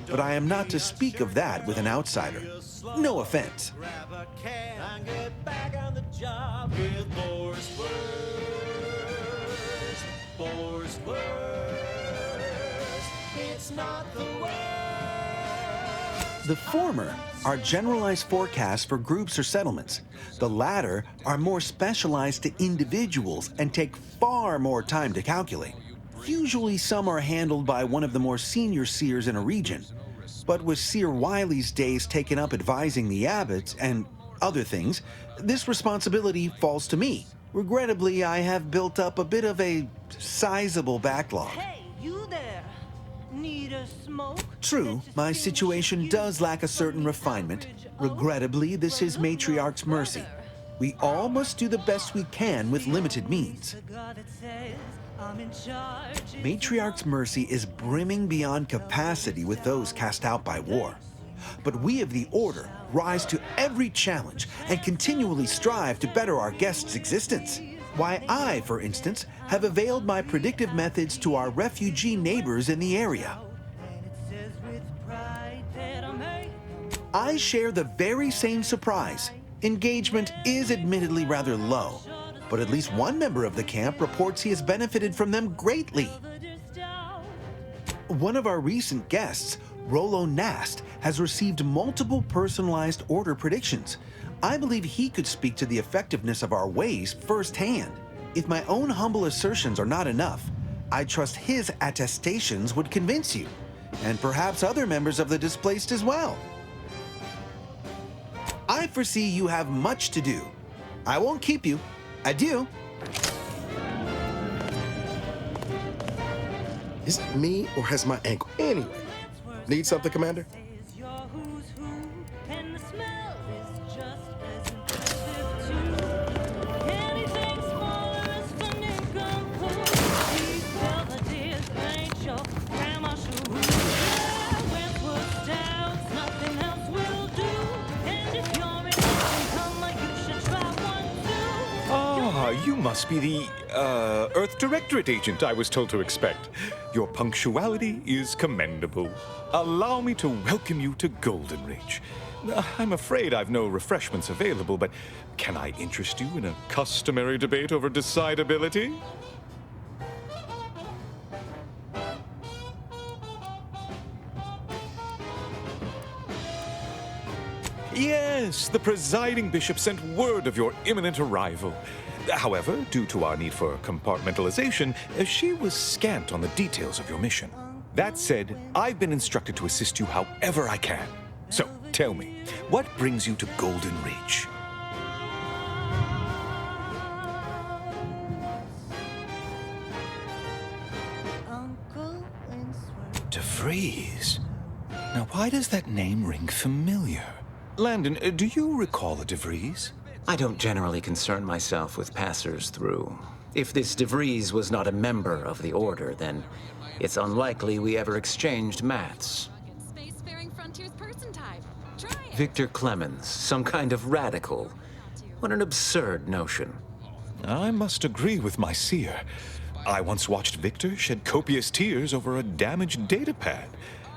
but I am not to speak of that with an outsider. No offense. The former are generalized forecasts for groups or settlements. The latter are more specialized to individuals and take far more time to calculate. Usually some are handled by one of the more senior seers in a region, but with Seer Wiley's days taken up advising the abbots and other things, this responsibility falls to me. Regrettably, I have built up a bit of a sizable backlog. Hey, you there? Need a smoke? True, my situation does lack a certain refinement. Regrettably, this is Matriarch's Mercy. We all must do the best we can with limited means. Matriarch's Mercy is brimming beyond capacity with those cast out by war. But we of the Order rise to every challenge and continually strive to better our guests' existence. Why, I, for instance, have availed my predictive methods to our refugee neighbors in the area. I share the very same surprise. Engagement is admittedly rather low, but at least one member of the camp reports he has benefited from them greatly. One of our recent guests, Rollo Nast, has received multiple personalized order predictions. I believe he could speak to the effectiveness of our ways firsthand. If my own humble assertions are not enough, I trust his attestations would convince you, and perhaps other members of the displaced as well. I foresee you have much to do. I won't keep you. Adieu. Is it me or has my ankle? Anyway, need something, Commander? You must be the, Earth Directorate agent I was told to expect. Your punctuality is commendable. Allow me to welcome you to Golden Ridge. I'm afraid I've no refreshments available, but can I interest you in a customary debate over decidability? Yes, the presiding bishop sent word of your imminent arrival. However, due to our need for compartmentalization, she was scant on the details of your mission. That said, I've been instructed to assist you however I can. So, tell me, what brings you to Golden Ridge? DeVries? Now, why does that name ring familiar? Landon, do you recall a DeVries? I don't generally concern myself with passers-through. If this DeVries was not a member of the Order, then it's unlikely we ever exchanged mats. Victor Clemens, some kind of radical. What an absurd notion. I must agree with my seer. I once watched Victor shed copious tears over a damaged datapad.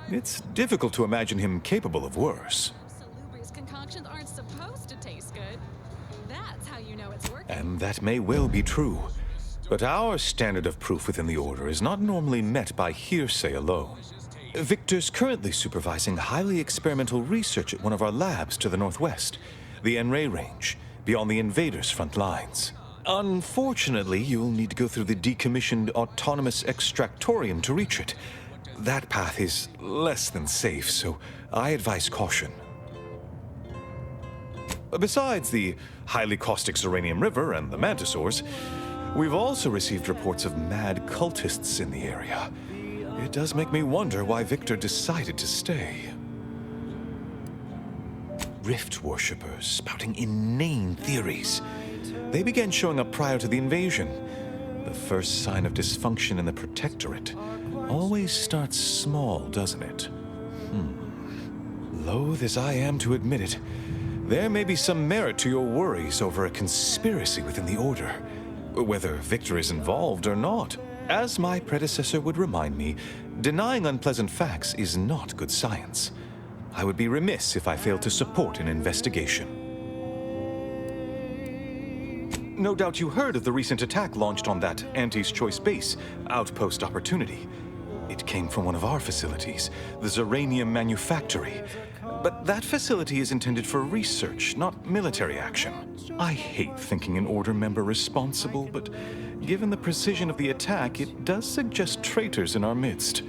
It's difficult to imagine him capable of worse. Concoctions aren't supposed to taste good. That's how you know it's working. And that may well be true. But our standard of proof within the Order is not normally met by hearsay alone. Victor's currently supervising highly experimental research at one of our labs to the northwest, the N-Ray range, beyond the invaders' front lines. Unfortunately, you'll need to go through the decommissioned autonomous extractorium to reach it. That path is less than safe, so I advise caution. Besides the highly caustic Zeranium River and the Mantisaurs, we've also received reports of mad cultists in the area. It does make me wonder why Victor decided to stay. Rift worshippers spouting inane theories. They began showing up prior to the invasion. The first sign of dysfunction in the Protectorate always starts small, doesn't it? Loath as I am to admit it, there may be some merit to your worries over a conspiracy within the Order, whether Victor is involved or not. As my predecessor would remind me, denying unpleasant facts is not good science. I would be remiss if I failed to support an investigation. No doubt you heard of the recent attack launched on that Anti's Choice base, Outpost Opportunity. It came from one of our facilities, the Zeranium Manufactory. But that facility is intended for research, not military action. I hate thinking an Order member responsible, but given the precision of the attack, it does suggest traitors in our midst.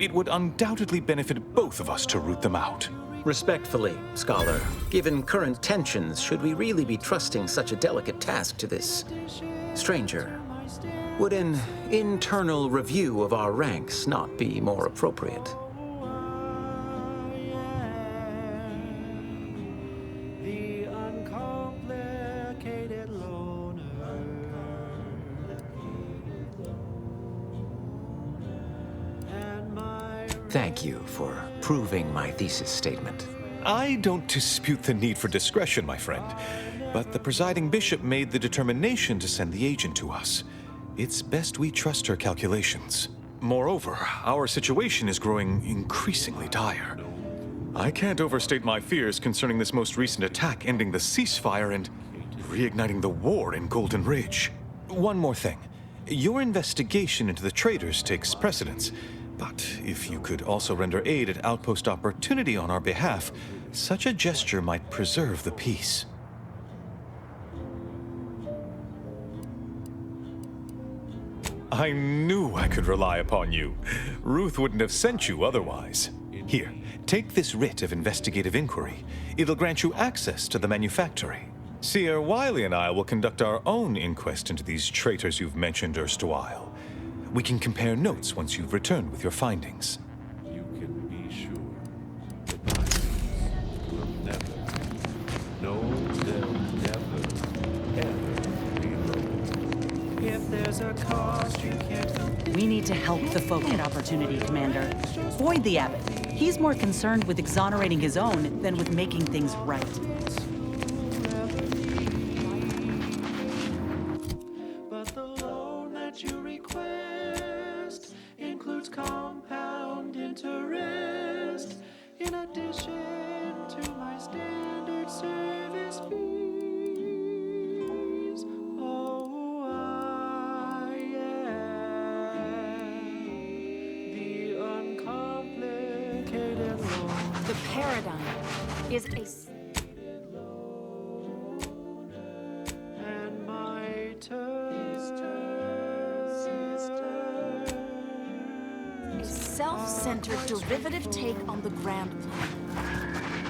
It would undoubtedly benefit both of us to root them out. Respectfully, Scholar, given current tensions, should we really be trusting such a delicate task to this stranger? Would an internal review of our ranks not be more appropriate? Thank you for proving my thesis statement. I don't dispute the need for discretion, my friend, but the presiding bishop made the determination to send the agent to us. It's best we trust her calculations. Moreover, our situation is growing increasingly dire. I can't overstate my fears concerning this most recent attack ending the ceasefire and reigniting the war in Golden Ridge. One more thing. Your investigation into the traitors takes precedence, but if you could also render aid at Outpost Opportunity on our behalf, such a gesture might preserve the peace. I knew I could rely upon you. Ruth wouldn't have sent you otherwise. Here, take this writ of investigative inquiry. It'll grant you access to the manufactory. Seer Wiley and I will conduct our own inquest into these traitors you've mentioned erstwhile. We can compare notes once you've returned with your findings. You can be sure that my peace will never, no, they'll never, ever be low. If there's a cost you can't... We need to help the folk at Opportunity, Commander. Void the Abbot. He's more concerned with exonerating his own than with making things right. But the loan that you request includes compound interest in addition to my standard service fees. Oh, I am the uncomplicated loan. The paradigm is a And my turn. a self-centered derivative take on the grand plan.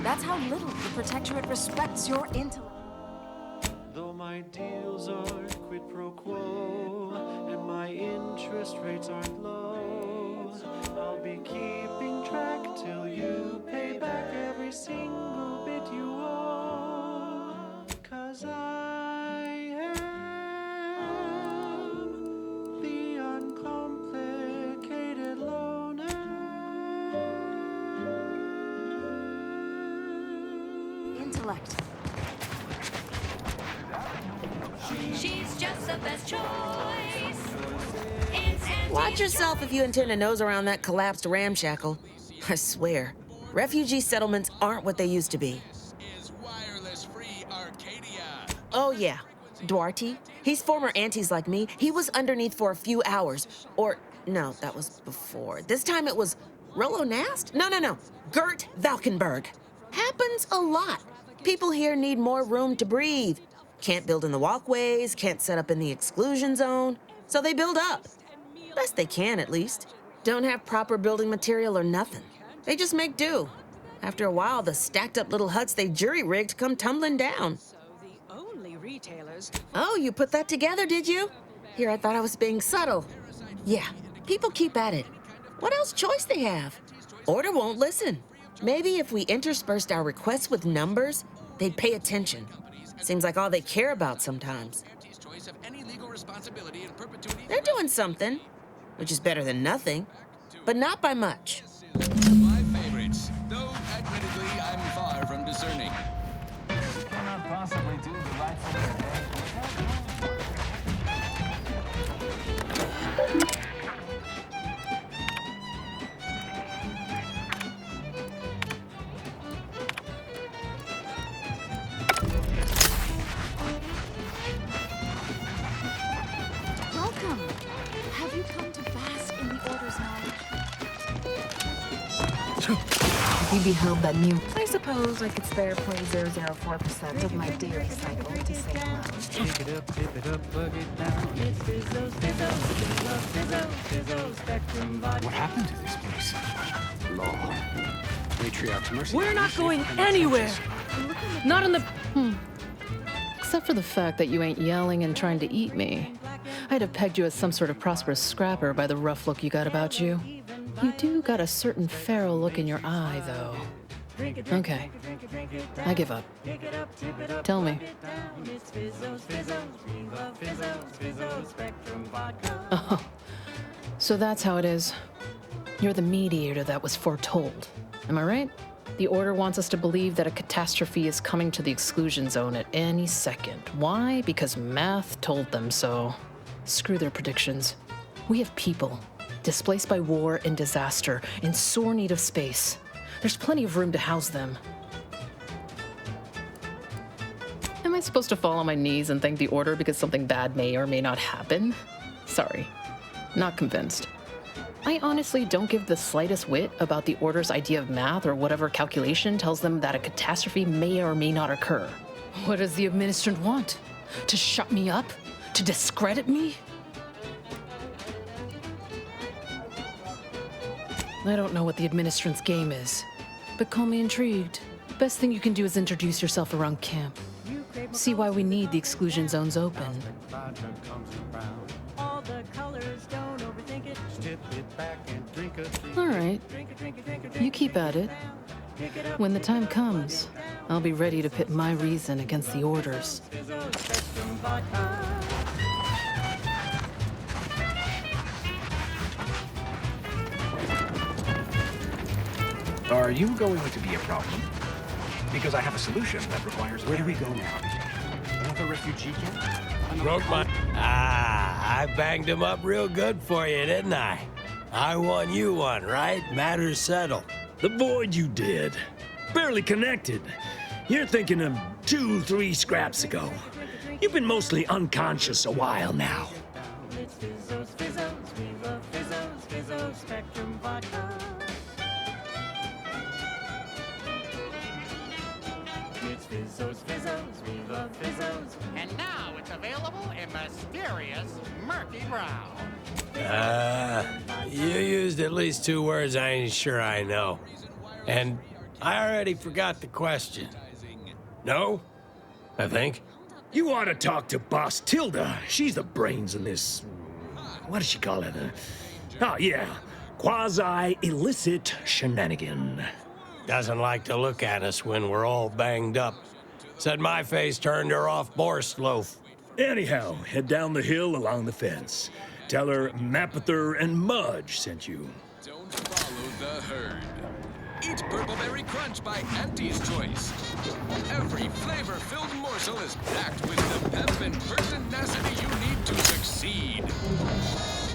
That's how little the Protectorate respects your intellect. Though my deals aren't quid pro quo and my interest rates aren't low, I'll be keeping track till you pay back every single bit you owe. 'Cause I am the uncomplicated loner. Intellect. She's just the best choice. Watch yourself if you intend to nose around that collapsed ramshackle. I swear, refugee settlements aren't what they used to be. Oh yeah, Duarte. He's former aunties like me. He was underneath for a few hours. Or, no, that was before. This time it was Rollo Nast? No. Gert Valkenburg. Happens a lot. People here need more room to breathe. Can't build in the walkways, can't set up in the exclusion zone. So they build up. Best they can, at least. Don't have proper building material or nothing. They just make do. After a while, the stacked up little huts they jury-rigged come tumbling down. Oh, you put that together, did you? Here, I thought I was being subtle. Yeah, people keep at it. What else choice they have? Order won't listen. Maybe if we interspersed our requests with numbers, they'd pay attention. Seems like all they care about sometimes. They're doing something, which is better than nothing, but not by much. My favorites, though admittedly I'm far from discerning. You cannot possibly do the right thing Welcome. Have you come to bask in the Order's knowledge? If you beheld that new, I suppose I could spare 0.004% of my dairy cycle to say hello. Pick it up, dip it up, plug it down. It's Fizzo, Fizzo, Fizzo, Fizzo, Fizzo, Spectrum Vodka. What happened to this place? Law. Matriarch's mercy. We're not going anywhere. Not in the... Except for the fact that you ain't yelling and trying to eat me. I'd have pegged you as some sort of prosperous scrapper by the rough look you got about you. You do got a certain feral look in your eye, though. Okay. I give up. Tell me. Oh, so that's how it is. You're the mediator that was foretold. Am I right? The Order wants us to believe that a catastrophe is coming to the exclusion zone at any second. Why? Because math told them so. Screw their predictions. We have people. displaced by war and disaster, in sore need of space. There's plenty of room to house them. Am I supposed to fall on my knees and thank the Order because something bad may or may not happen? Sorry, not convinced. I honestly don't give the slightest whit about the Order's idea of math or whatever calculation tells them that a catastrophe may or may not occur. What does the administrant want? To shut me up? To discredit me? I don't know what the administrant's game is, but call me intrigued. Best thing you can do is introduce yourself around camp. See why we need the exclusion zones open. All right. You keep at it. When the time comes, I'll be ready to pit my reason against the Order's. Are you going to be a problem? Because I have a solution that requires... Where do we go now? Another refugee camp? Broke my... I banged him up real good for you, didn't I? I won you one, right? Matters settled. The void you did. Barely connected. You're thinking of 2-3 scraps ago. You've been mostly unconscious a while now. And now it's available in mysterious murky brown. You used at least 2 words I ain't sure I know. And I already forgot the question. No? I think. You ought to talk to Boss Tilda. She's the brains in this... What does she call it? Oh, yeah. Quasi-illicit shenanigan. Doesn't like to look at us when we're all banged up. Said my face turned her off Borscht loaf. Anyhow, head down the hill along the fence. Tell her Mapother and Mudge sent you. Don't follow the herd. Eat Purpleberry Crunch by Auntie's Choice. Every flavor-filled morsel is packed with the pep and pertinacity you need to succeed.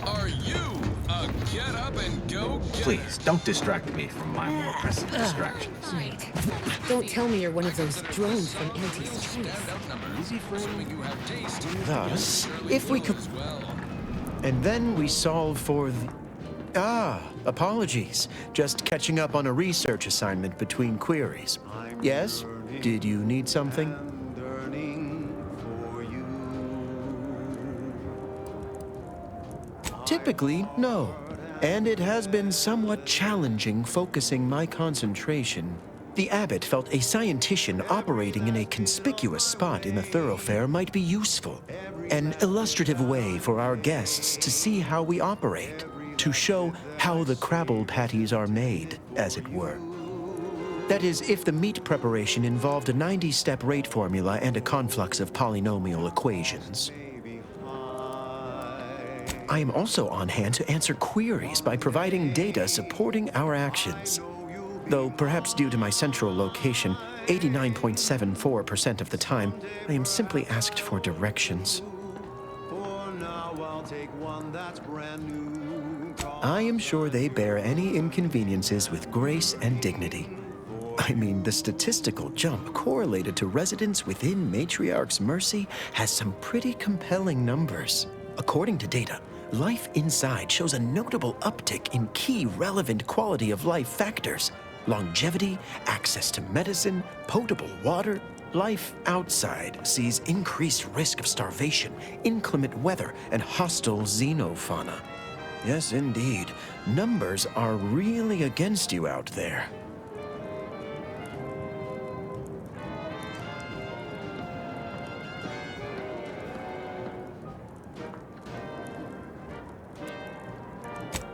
Are you a get-up-and-go getter? Please, don't distract me from my more pressing distractions. Right. Don't tell me you're one of those drones from Auntie's Choice. Thus, if we could... And then we solve for the... apologies. Just catching up on a research assignment between queries. Yes? Did you need something? Typically, no. And it has been somewhat challenging focusing my concentration. The abbot felt a scientician operating in a conspicuous spot in the thoroughfare might be useful. An illustrative way for our guests to see how we operate, to show how the Crabble patties are made, as it were. That is, if the meat preparation involved a 90-step rate formula and a conflux of polynomial equations. I am also on hand to answer queries by providing data supporting our actions. Though perhaps due to my central location, 89.74% of the time, I am simply asked for directions. I am sure they bear any inconveniences with grace and dignity. I mean, the statistical jump correlated to residents within Matriarch's Mercy has some pretty compelling numbers. According to data, life inside shows a notable uptick in key relevant quality of life factors: longevity, access to medicine, potable water. Life outside sees increased risk of starvation, inclement weather, and hostile xenofauna. Yes, indeed. Numbers are really against you out there.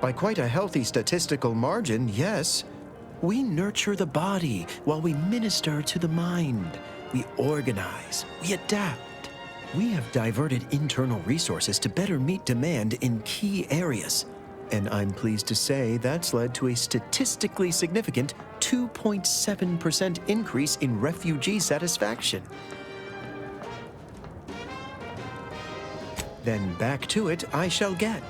By quite a healthy statistical margin, yes. We nurture the body while we minister to the mind. We organize, we adapt. We have diverted internal resources to better meet demand in key areas. And I'm pleased to say that's led to a statistically significant 2.7% increase in refugee satisfaction. Then back to it I shall get.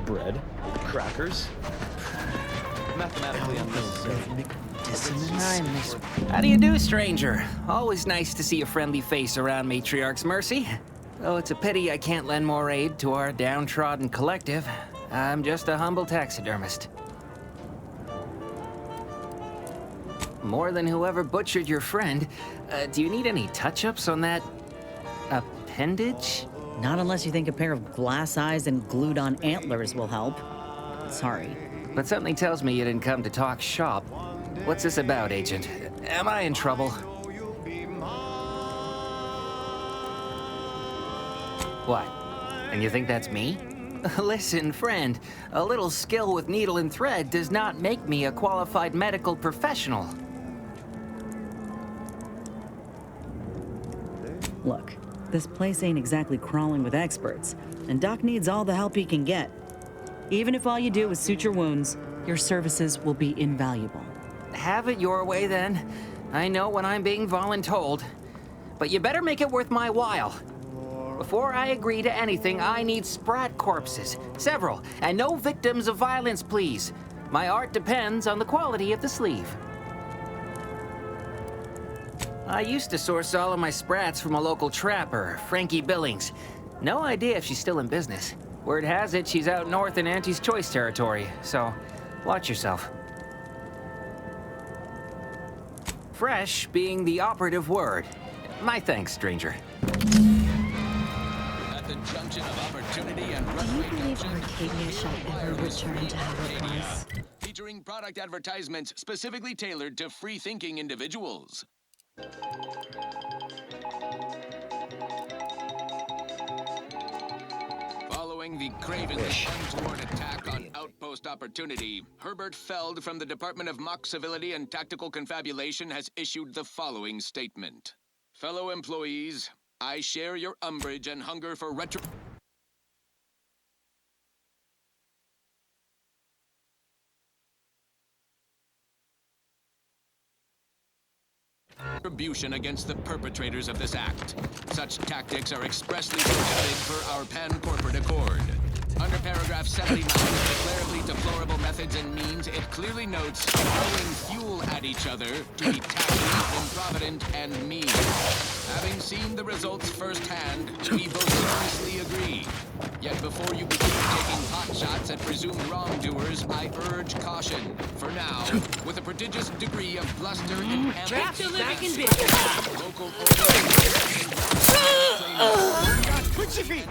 bread, crackers. Mathematically unnecessary. How do you do, stranger? Always nice to see a friendly face around Matriarch's Mercy. Though it's a pity I can't lend more aid to our downtrodden collective. I'm just a humble taxidermist. More than whoever butchered your friend. Do you need any touch-ups on that appendage? Not unless you think a pair of glass eyes and glued-on antlers will help. Sorry. But something tells me you didn't come to talk shop. What's this about, Agent? Am I in trouble? What? And you think that's me? Listen, friend, a little skill with needle and thread does not make me a qualified medical professional. Look, this place ain't exactly crawling with experts, and Doc needs all the help he can get. Even if all you do is suture wounds, your services will be invaluable. Have it your way, then. I know when I'm being voluntold. But you better make it worth my while. Before I agree to anything, I need sprat corpses. Several. And no victims of violence, please. My art depends on the quality of the sleeve. I used to source all of my sprats from a local trapper, Frankie Billings. No idea if she's still in business. Word has it she's out north in Auntie's Choice territory, so watch yourself. Fresh being the operative word. My thanks, stranger. At the junction of opportunity and Do you believe Arcadia shall ever return to how it was? featuring product advertisements specifically tailored to free-thinking individuals. Following the cravenly untoward attack on Outpost Opportunity, Herbert Feld from the Department of Mock Civility and Tactical Confabulation has issued the following statement. Fellow employees, I share your umbrage and hunger for retribution against the perpetrators of this act. Such tactics are expressly prohibited per our pan-corporate accord. Under paragraph 79 of declarably deplorable methods and means, it clearly notes throwing fuel at each other to be tacky, improvident, and mean. Having seen the results firsthand, we vociferously agree. Yet before you begin taking pot shots at presumed wrongdoers, I urge caution. For now, with a prodigious degree of bluster and Back to living in local Put your feet!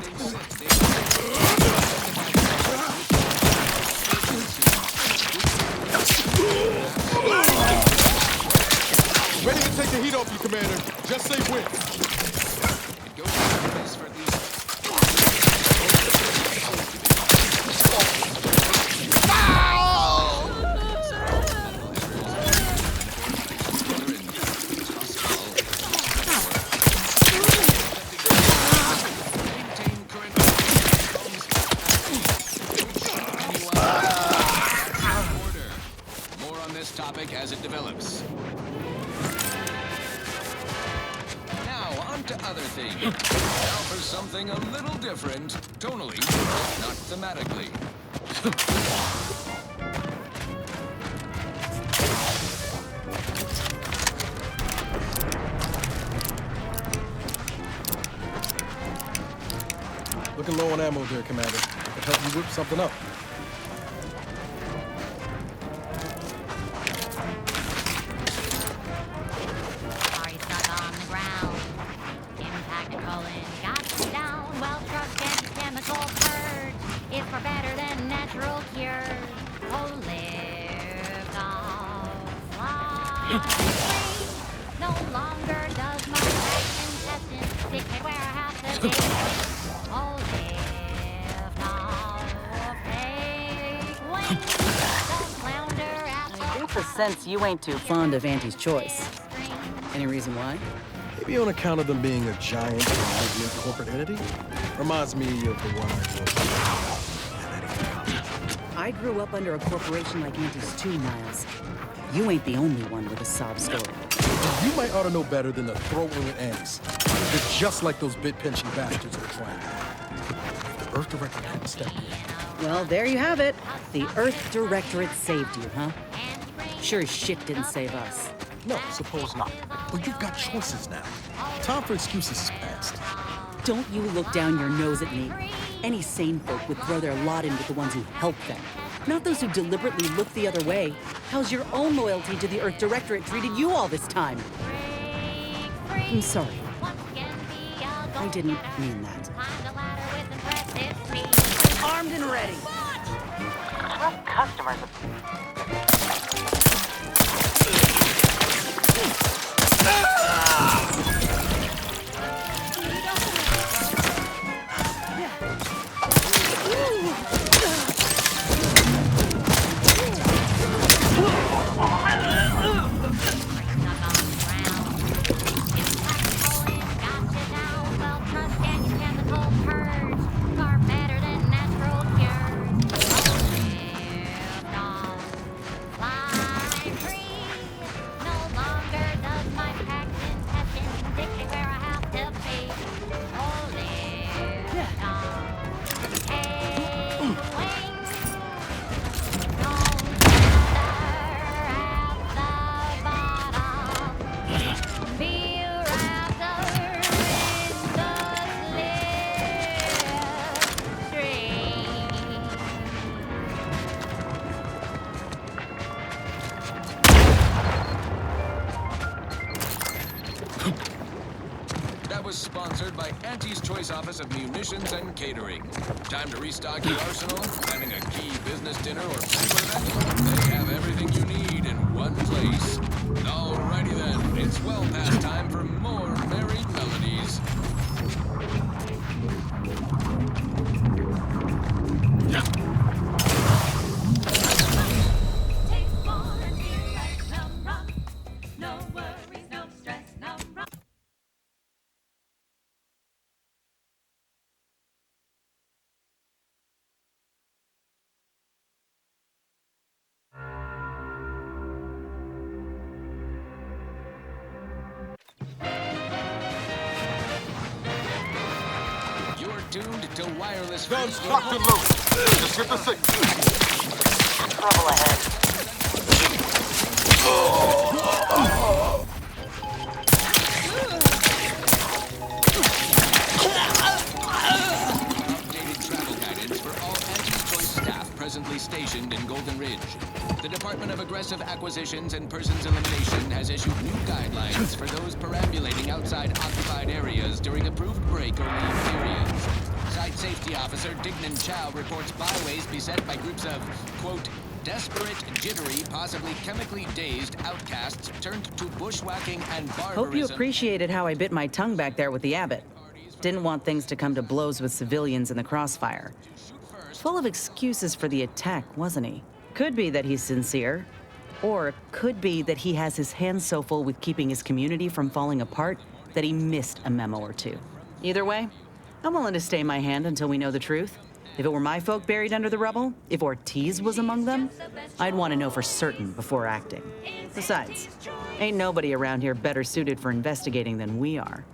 Ready to take the heat off you, Commander. Just say when. More on this topic as it develops. Now, on to other things. Now for something a little different, tonally, not thematically. Looking low on ammo there, Commander. I can help you whip something up. Are you stuck on the ground? Impact and rolling, got you down. Well, trust and chemical purge is for better than natural cures. Oh, live life. No longer does my fat intestine dictate where I have to be. Oh, live now. Take wings. Don't flounder at I get the sense you ain't too fond of Auntie's Choice. Any reason why? Maybe on account of them being a giant Canadian corporate entity. Reminds me of the one I grew up under a corporation like Auntie's too, Miles. You ain't the only one with a sob story. You might ought to know better than to throw in with ants. They're just like those bit-pinching bastards in the plan. The Earth Director hadn't stepped in. Well, there you have it. The Earth Directorate saved you, huh? Sure as shit didn't save us. No, suppose not. But you've got choices now. Time for excuses is past. Don't you look down your nose at me. Any sane folk would throw their lot in with the ones who helped them, not those who deliberately look the other way. How's your own loyalty to the Earth Directorate treated you all this time? I'm sorry. I didn't mean that. Armed and ready. Rough customers. That was sponsored by Auntie's Choice Office of Munitions and Catering. Time to restock the arsenal, planning a key business dinner or super event? They have everything you need in one place. Alrighty then, it's well past time for more merry melodies. You're tuned to wireless. Guns locked and loaded. Just get the signal. Trouble ahead. Updated travel guidance for all Auntie's Choice staff presently stationed in Golden Ridge. The Department of Aggressive Acquisitions and Persons Elimination has issued new guidelines for those perambulating outside occupied areas during approved break or leave periods. Site Safety Officer Dignan Chow reports byways beset by groups of, quote, desperate, jittery, possibly chemically dazed outcasts turned to bushwhacking and barbarism. Hope you appreciated how I bit my tongue back there with the abbot. Didn't want things to come to blows with civilians in the crossfire. Full of excuses for the attack, wasn't he? Could be that he's sincere, or could be that he has his hands so full with keeping his community from falling apart that he missed a memo or two. Either way, I'm willing to stay my hand until we know the truth. If it were my folk buried under the rubble, if Ortiz was among them, I'd want to know for certain before acting. Besides, ain't nobody around here better suited for investigating than we are.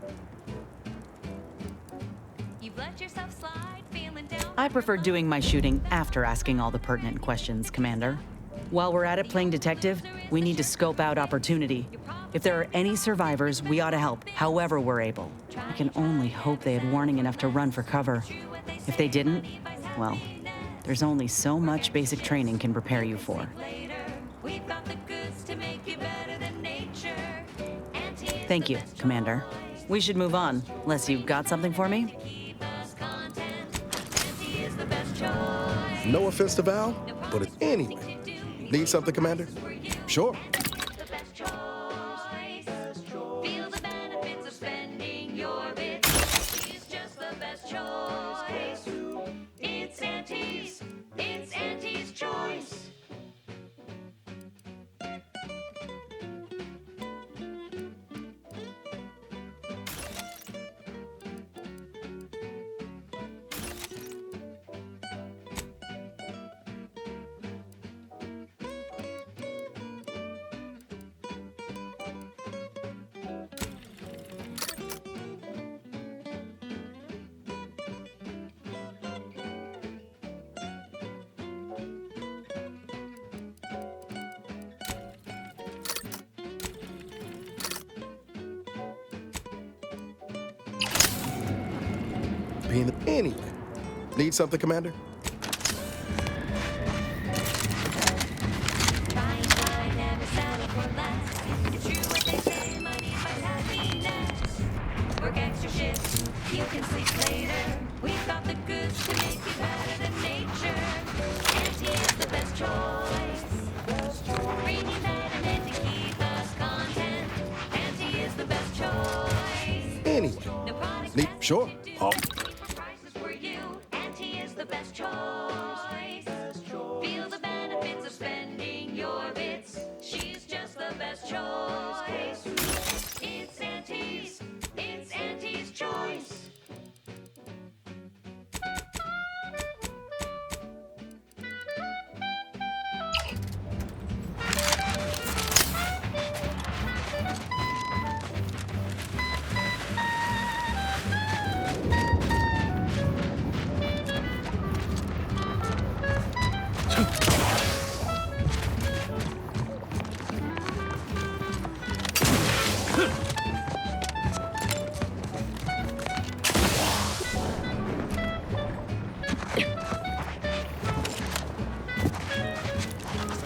I prefer doing my shooting after asking all the pertinent questions, Commander. While we're at it playing detective, we need to scope out opportunity. If there are any survivors, we ought to help, however we're able. I can only hope they had warning enough to run for cover. If they didn't, well, there's only so much basic training can prepare you for. Thank you, Commander. We should move on, unless you've got something for me? No offense to Val, but anyway. Need something, Commander? Sure. It's Auntie's Choice. being... Anyway, need something, Commander? Work extra shifts, you can sleep later. We've got the goods to make you better than nature. Auntie is the best choice. Bringing betterment to keep us content. Auntie is the best choice. Anyway, need... Sure. Oh. Prices for you. Auntie is the best choice. Feel the benefits of spending your bits. She's just the best choice. It's Auntie's. It's Auntie's choice.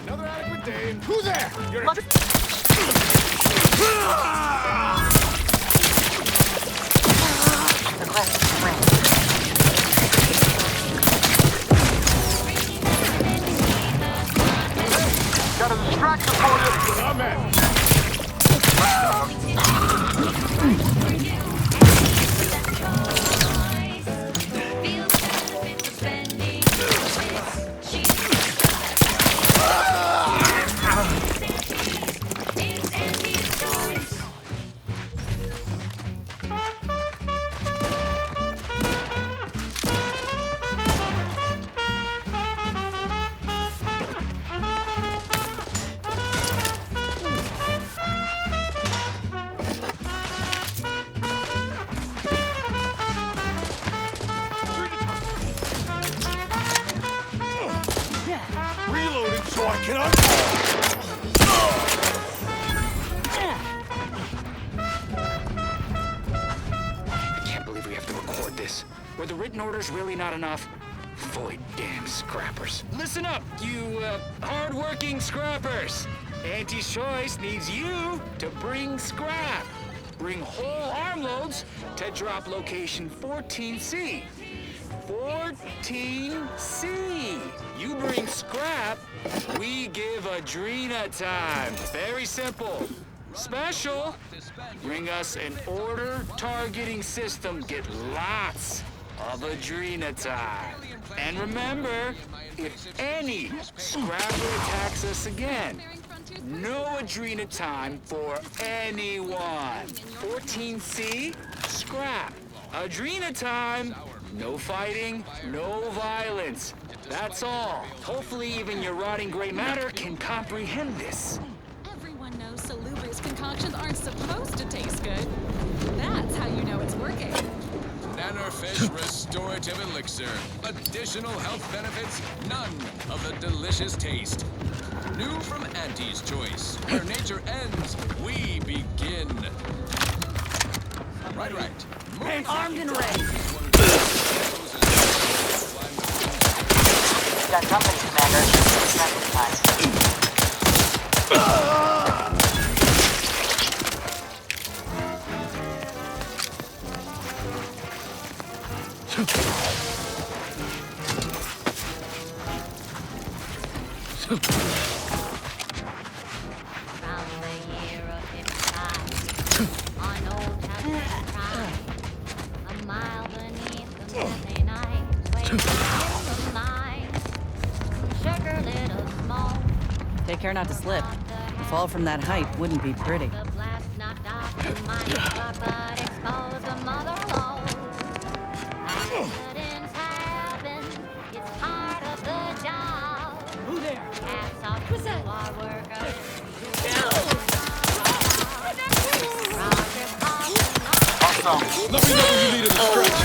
Another adequate day. Who's there? You're Got a distraction for you. I'm in. Reloading so I can I can't believe we have to record this. Were the written orders really not enough? Void damn scrappers. Listen up, you hard-working scrappers. Auntie's Choice needs you to bring scrap. Bring whole armloads to drop location 14C. 14C. You bring scrap, we give Adrena time. Very simple. Special. Bring us an order targeting system. Get lots of Adrena time. And remember, if any scrapper attacks us again, no Adrena time for anyone. 14C, scrap. Adrena time, no fighting, no violence. That's all. Hopefully even your rotting gray matter can comprehend this. Everyone knows salubrious concoctions aren't supposed to taste good. That's how you know it's working. Nannerfish Restorative Elixir. Additional health benefits, none of the delicious taste. New from Auntie's Choice. Where nature ends, we begin. Right. And armed and ready. Got company, Commander. Transit time. Round the year of 55, on Old Testament Prime, a mile beneath the midday night, waiting for the line, sugar little smoke, Take care not to slip. A fall from that height wouldn't be pretty. the blast knocked off the mighty clock, but exposed the mother lode. Accidents happen, it's part of the job. Who there? Hats off to our workers. Let me know when you need a stretch.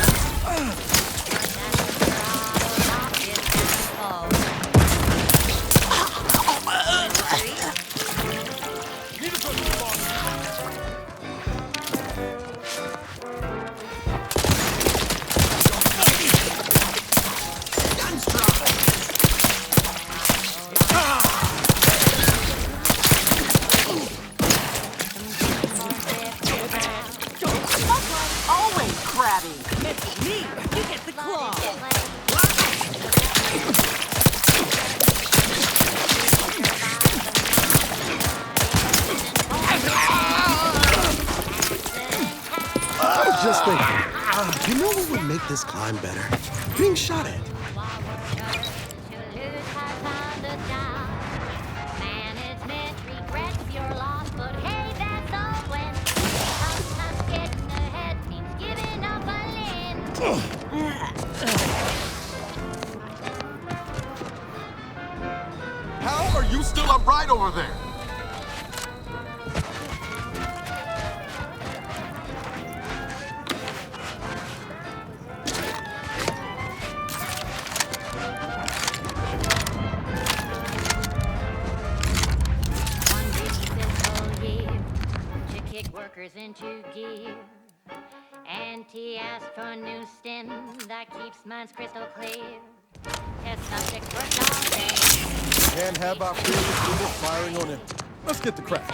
make this climb better. Being shot at. Management regrets your loss, but hey, that's all when sometimes getting ahead means giving up a limb. How are you still upright over there? One busy fiscal year to kick workers into gear. Auntie asked for a new stem that keeps minds crystal clear. Test subjects worked all day. Can't have our fearless leader firing on him. Let's get the crack.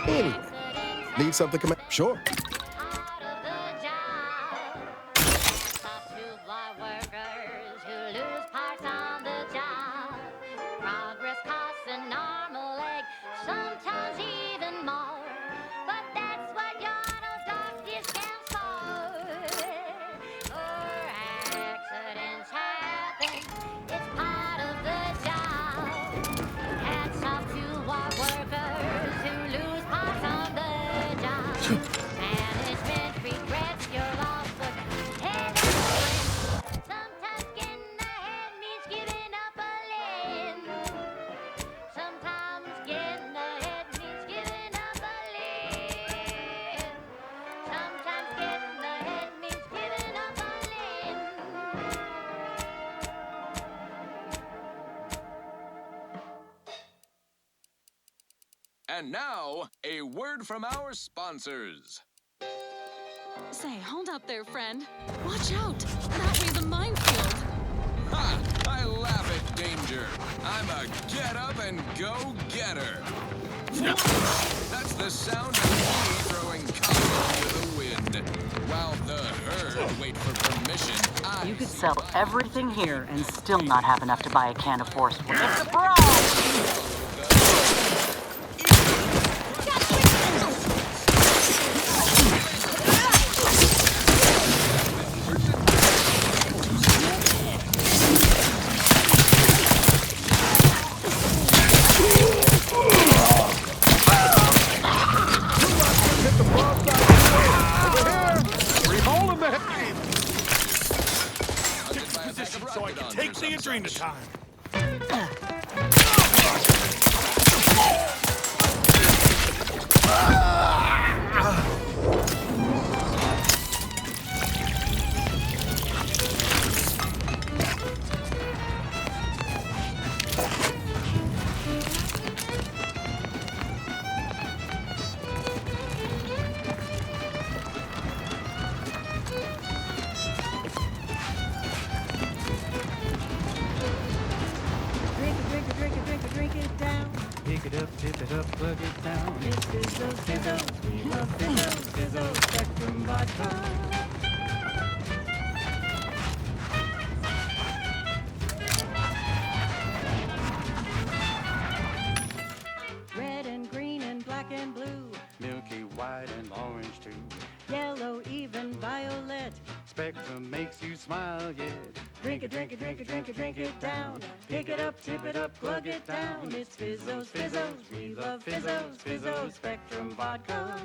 Anyway, need something come out? Sure. Sometimes even more, but that's what your stock discounts for. Accidents happen, it's part of the job. Hats off to our workers who lose parts on the job. Management regrets your loss, but hey, that's when sometimes getting ahead means giving up a limb. Sometimes getting ahead means giving up a limb. Sometimes getting ahead means giving up a limb. And now, a word from our sponsors. Say, hold up there, friend. Watch out. That way's a minefield. Ha! I laugh at danger. I'm a get-up-and-go-getter. That's the sound of me throwing caution to the wind. While the herd wait for permission, You could sell everything here and still not have enough to buy a can of Force. Surprise! So I can take the adrena time. Drink it down. Pick it up, tip it up, plug it down. It's Fizzos, Fizzos, we love Fizzos, Fizzos, Spectrum Vodka. Red and green and black and blue. Milky white and orange too. Yellow, even violet. Spectrum makes you smile, yeah. Drink it, drink it, drink it, drink it, drink it down. Pick it up, tip it up, plug it down. It's Fizzos, Fizzos, we love Fizzos, Fizzos, Spectrum Vodka.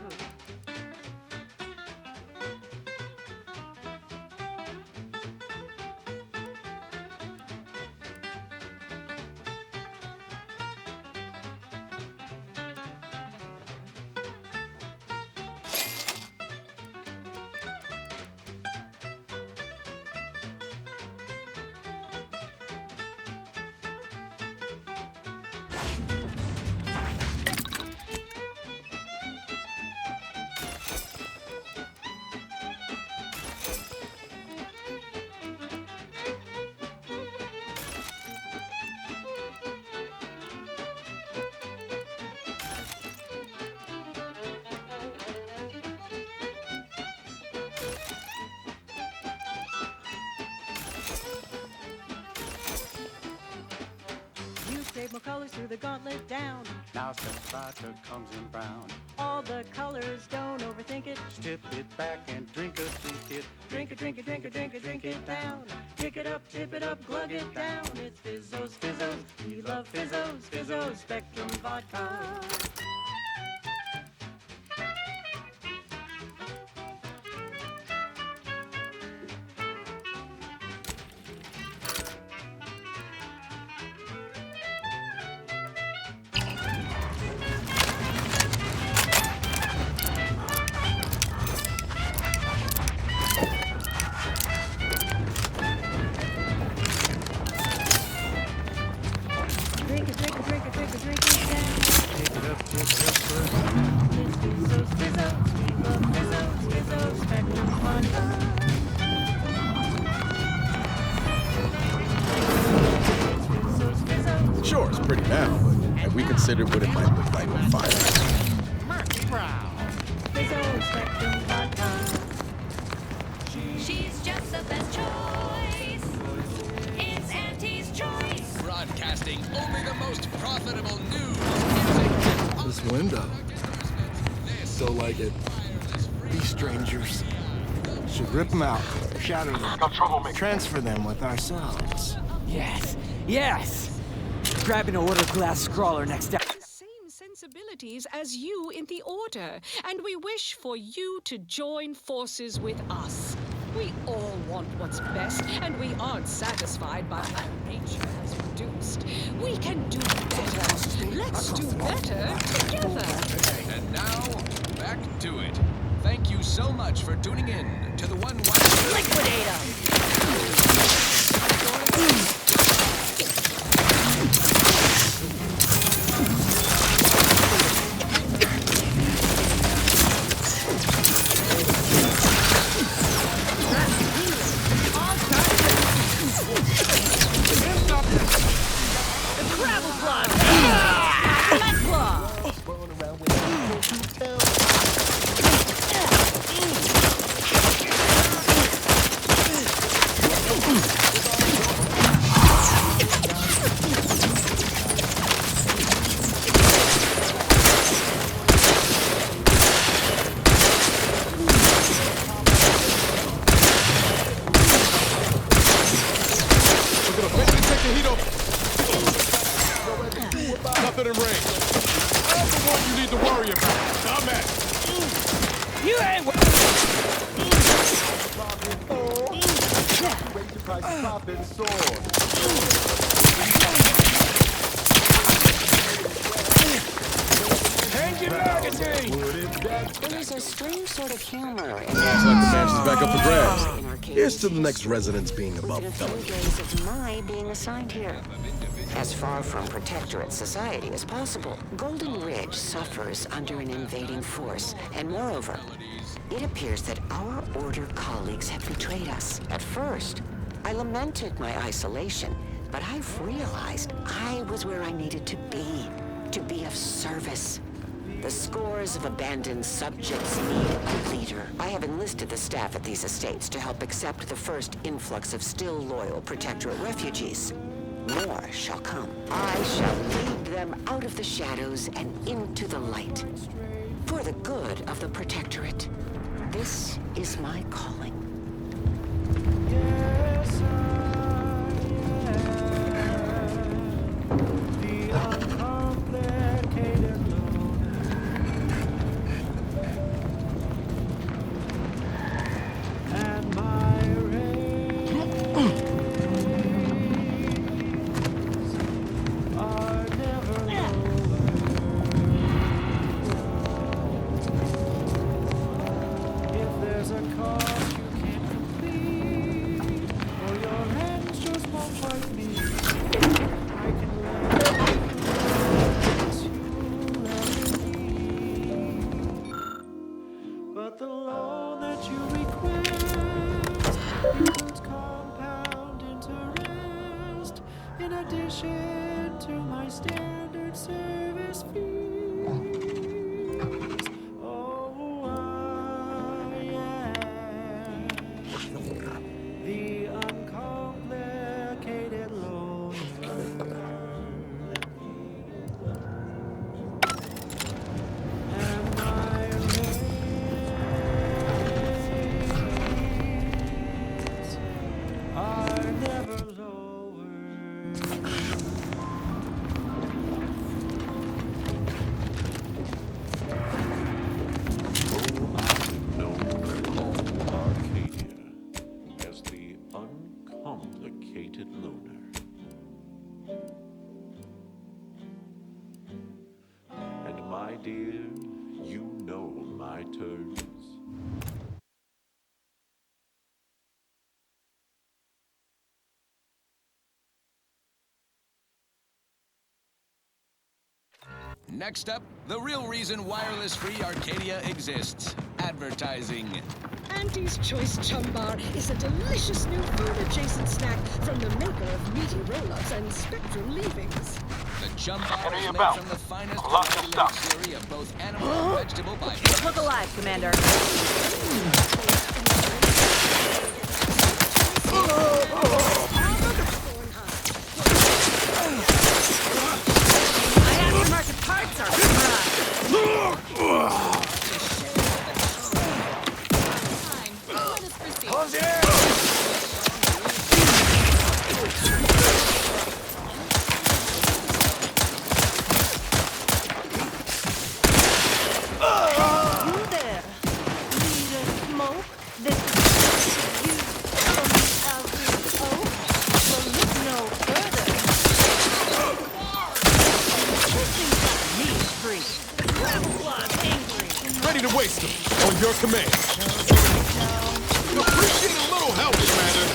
8 more colors through the gauntlet down. Now step vodka comes in brown. All the colors, don't overthink it. Tip it back and drink it, drink it. Drink it, drink it, drink it, drink it, drink it down. Pick it up, tip it up, glug it down. It's Fizzos, Fizzos. We love Fizzos, Fizzos, Spectrum Vodka. Drink it, drink it, drink it, drink it, drink it down. Take it up first. It's Fizzos, Fizzos. We love Fizzos, Fizzos, Spectrum Vodka. Sure, it's pretty now, but have we considered what it might look like on fire? Murphy Brown. Fizzos, Spectrum Vodka. She's just the best choice. It's Auntie's choice. Broadcasting only the most profitable news. This window. So like it. These strangers. Should rip them out, shatter them, transfer them with ourselves. Yes, yes! Grab an order glass scrawler next up. Same sensibilities as you in the Order, and we wish for you to join forces with us. We all want what's best, and we aren't satisfied by how nature has produced. We can do better. Let's do better together. And now, back to it. Thank you so much for tuning in to the One Liquidate 'em! Nothing in range. I'm the one you need to worry about. Dumbass. You ain't There's a strange sort of humor in Looks like the match is back up for grabs. Here's to the next residents being above felony. days of my being assigned here. As far from protectorate society as possible, Golden Ridge suffers under an invading force, and moreover, it appears that our Order colleagues have betrayed us. At first, I lamented my isolation, but I've realized I was where I needed to be of service. The scores of abandoned subjects need a leader. I have enlisted the staff at these estates to help accept the first influx of still loyal Protectorate refugees. More shall come. I shall lead them out of the shadows and into the light. For the good of the Protectorate. This is my calling. painted lunar. And my dear, you know my terms. Next up, the real reason wireless-free Arcadia exists. Advertising. Auntie's Choice Chum Bar is a delicious new food-adjacent snack from the maker of meaty roll-ups and spectrum leavings. The Chum Bar is made from the finest granulated cereal of both animal and vegetable byproducts. Look alive, Commander. My aftermarket parts are You there. Need a smoke? This is you from the average oak. So look no further. Pushing that knee free. Gravel angry. Ready to waste them on your command. Appreciate a little help, Commander.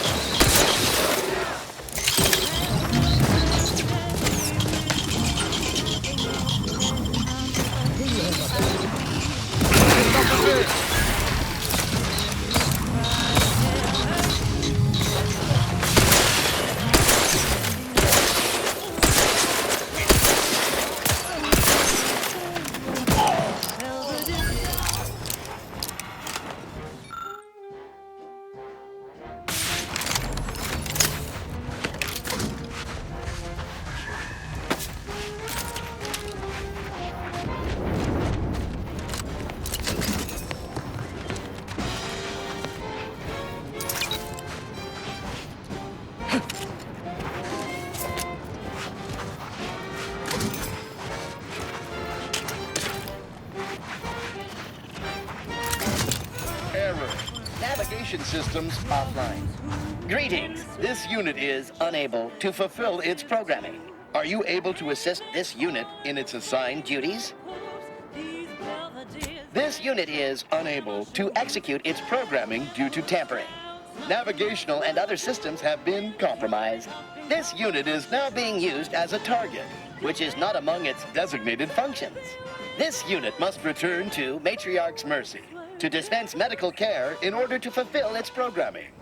Navigation systems offline. Greetings. This unit is unable to fulfill its programming. Are you able to assist this unit in its assigned duties? This unit is unable to execute its programming due to tampering. Navigational and other systems have been compromised. This unit is now being used as a target, which is not among its designated functions. This unit must return to Matriarch's Mercy to dispense medical care in order to fulfill its programming.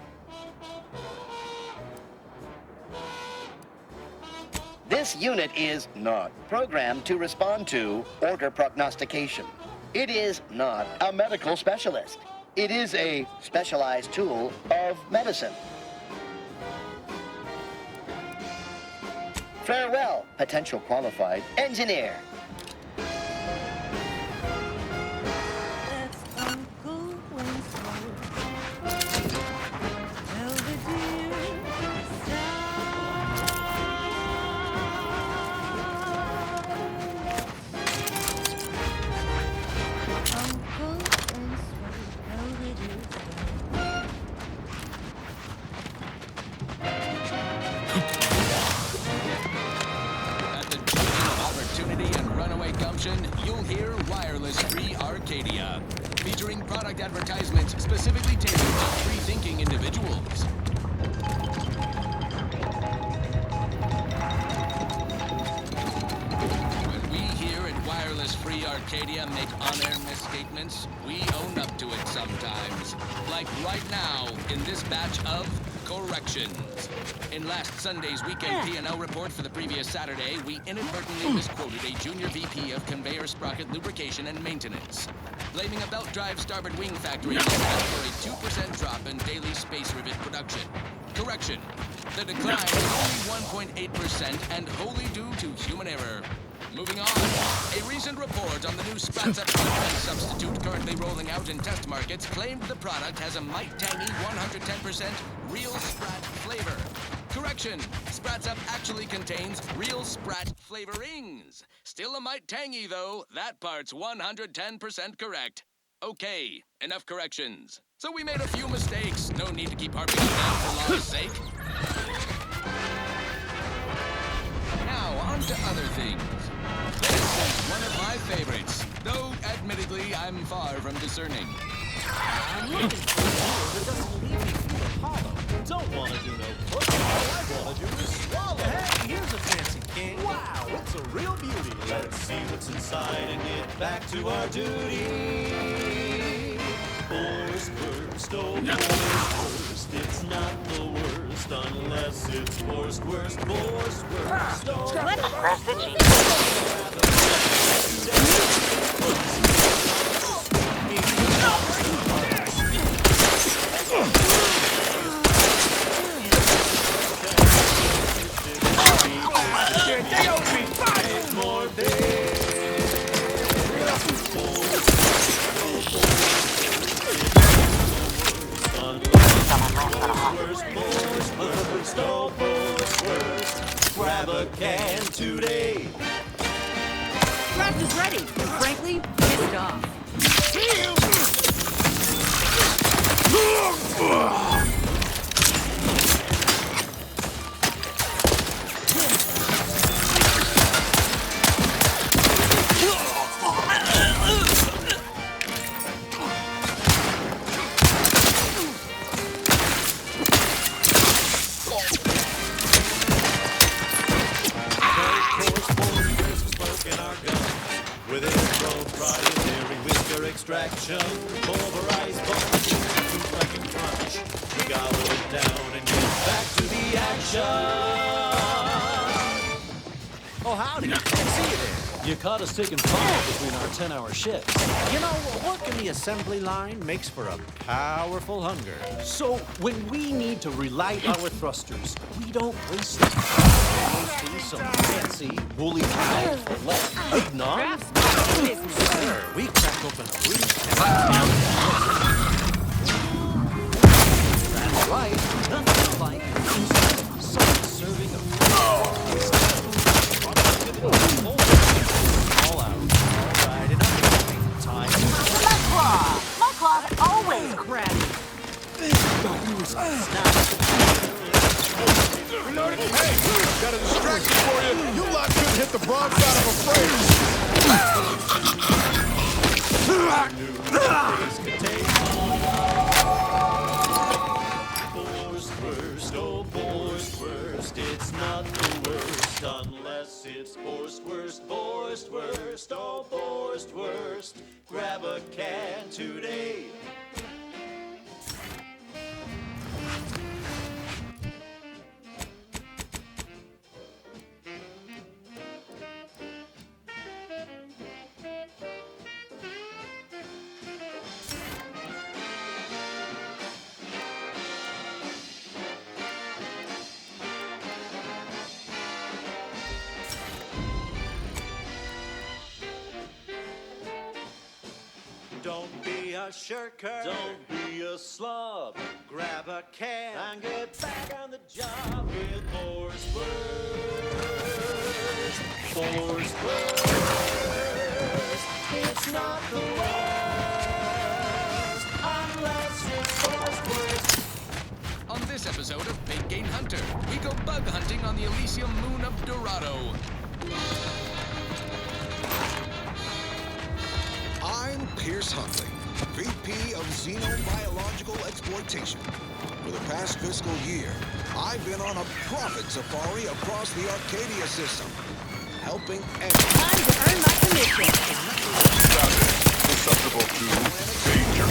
This unit is not programmed to respond to order prognostication. It is not a medical specialist. It is a specialized tool of medicine. Farewell, potential qualified engineer. You'll hear Wireless-Free Arcadia, featuring product advertisements specifically tailored to free-thinking individuals. When we here at Wireless-Free Arcadia make on-air misstatements, we own up to it sometimes. Like right now, in this batch of corrections. In last Sunday's weekend P&L report for the previous Saturday, we inadvertently misquoted a junior VP of conveyor sprocket lubrication and maintenance, blaming a belt drive starboard wing factory for a 2% drop in daily space rivet production. Correction. The decline is only 1.8% and wholly due to human error. Moving on, a recent report on the new Sprats Up substitute currently rolling out in test markets claimed the product has a might tangy 110% real Sprat flavor. Correction, Sprats Up actually contains real Sprat flavorings. Still a mite tangy though, that part's 110% correct. Okay, enough corrections. So we made a few mistakes, no need to keep harping on them for law's sake. on to other things. This is one of my favorites, though admittedly I'm far from discerning. I'm looking for a deal that doesn't leave me feeling hollow. Don't want to do no push. All I want to do is swallow. Hey, here's a fancy king. Wow, it's a real beauty. Let's see what's inside and get back to our duty. Force worst, oh force worst. It's not the worst unless it's forced worst, forced worst. Oh, Press the G. Grab a can today. Draft is ready. Frankly, pissed off. With its proprietary whisker extraction, pulverized bones, food like a crunch. We gobble it down and get back to the action. Oh, howdy. See you there. You caught us taking fire between our 10-hour shifts. You know, work in the assembly line makes for a powerful hunger. So when we need to relight our thrusters, we don't waste them. Through some fancy woolly hide for less eggnog. Sir, we crack open a brief. That's right. Nothing like some serving of all out. All right, enough time. My claw's always crabby. Reloading. Hey, got a distraction for you. You lot couldn't hit the broadside of a frame. Force first, oh force first. It's not the worst unless it's forced worst, forced worst, oh forced worst. Grab a can today. Don't be a shirker. Don't be a slob. Grab a can and get back on the job with force first. Force first. It's not the worst unless it's force first. On this episode of Big Game Hunter, we go bug hunting on the Elysium moon of Dorado. I'm Pierce Huntley, VP of Xenobiological Exploitation. For the past fiscal year, I've been on a profit safari across the Arcadia system, helping everyone. Time to earn my commission. Susceptible to danger.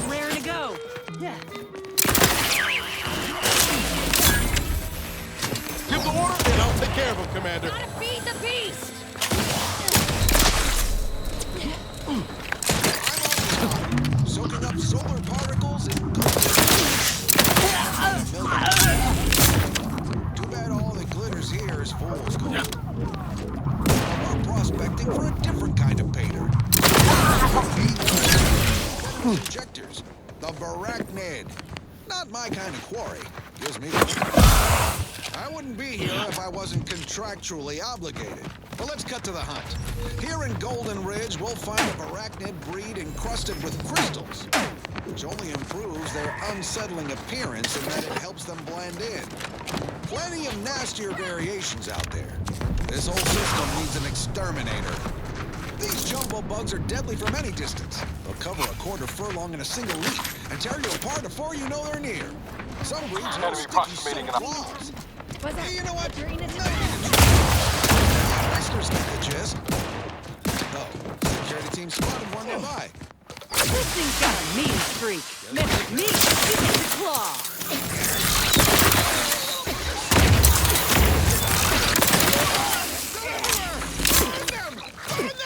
Rare to go. Yeah. Give the order, and I'll take care of him, Commander. Gotta feed the beast! Soaking up solar particles and too bad all that glitters here is fool's gold. We're prospecting for a different kind of painter. Injectors, the Barachnid. Not my kind of quarry. Gives me I wouldn't be here if I wasn't contractually obligated. But let's cut to the hunt. Here in Golden Ridge, we'll find a Barachnid breed encrusted with crystals, which only improves their unsettling appearance in that it helps them blend in. Plenty of nastier variations out there. This whole system needs an exterminator. These jumbo bugs are deadly from any distance. They'll cover a quarter furlong in a single leap and tear you apart before you know they're near. Some breeds have sticky silk claws. Hey, you know what? Wrestlers get the gist. Oh, security team spotted one nearby. This thing's got a mean streak. Mess with me, you get the claw.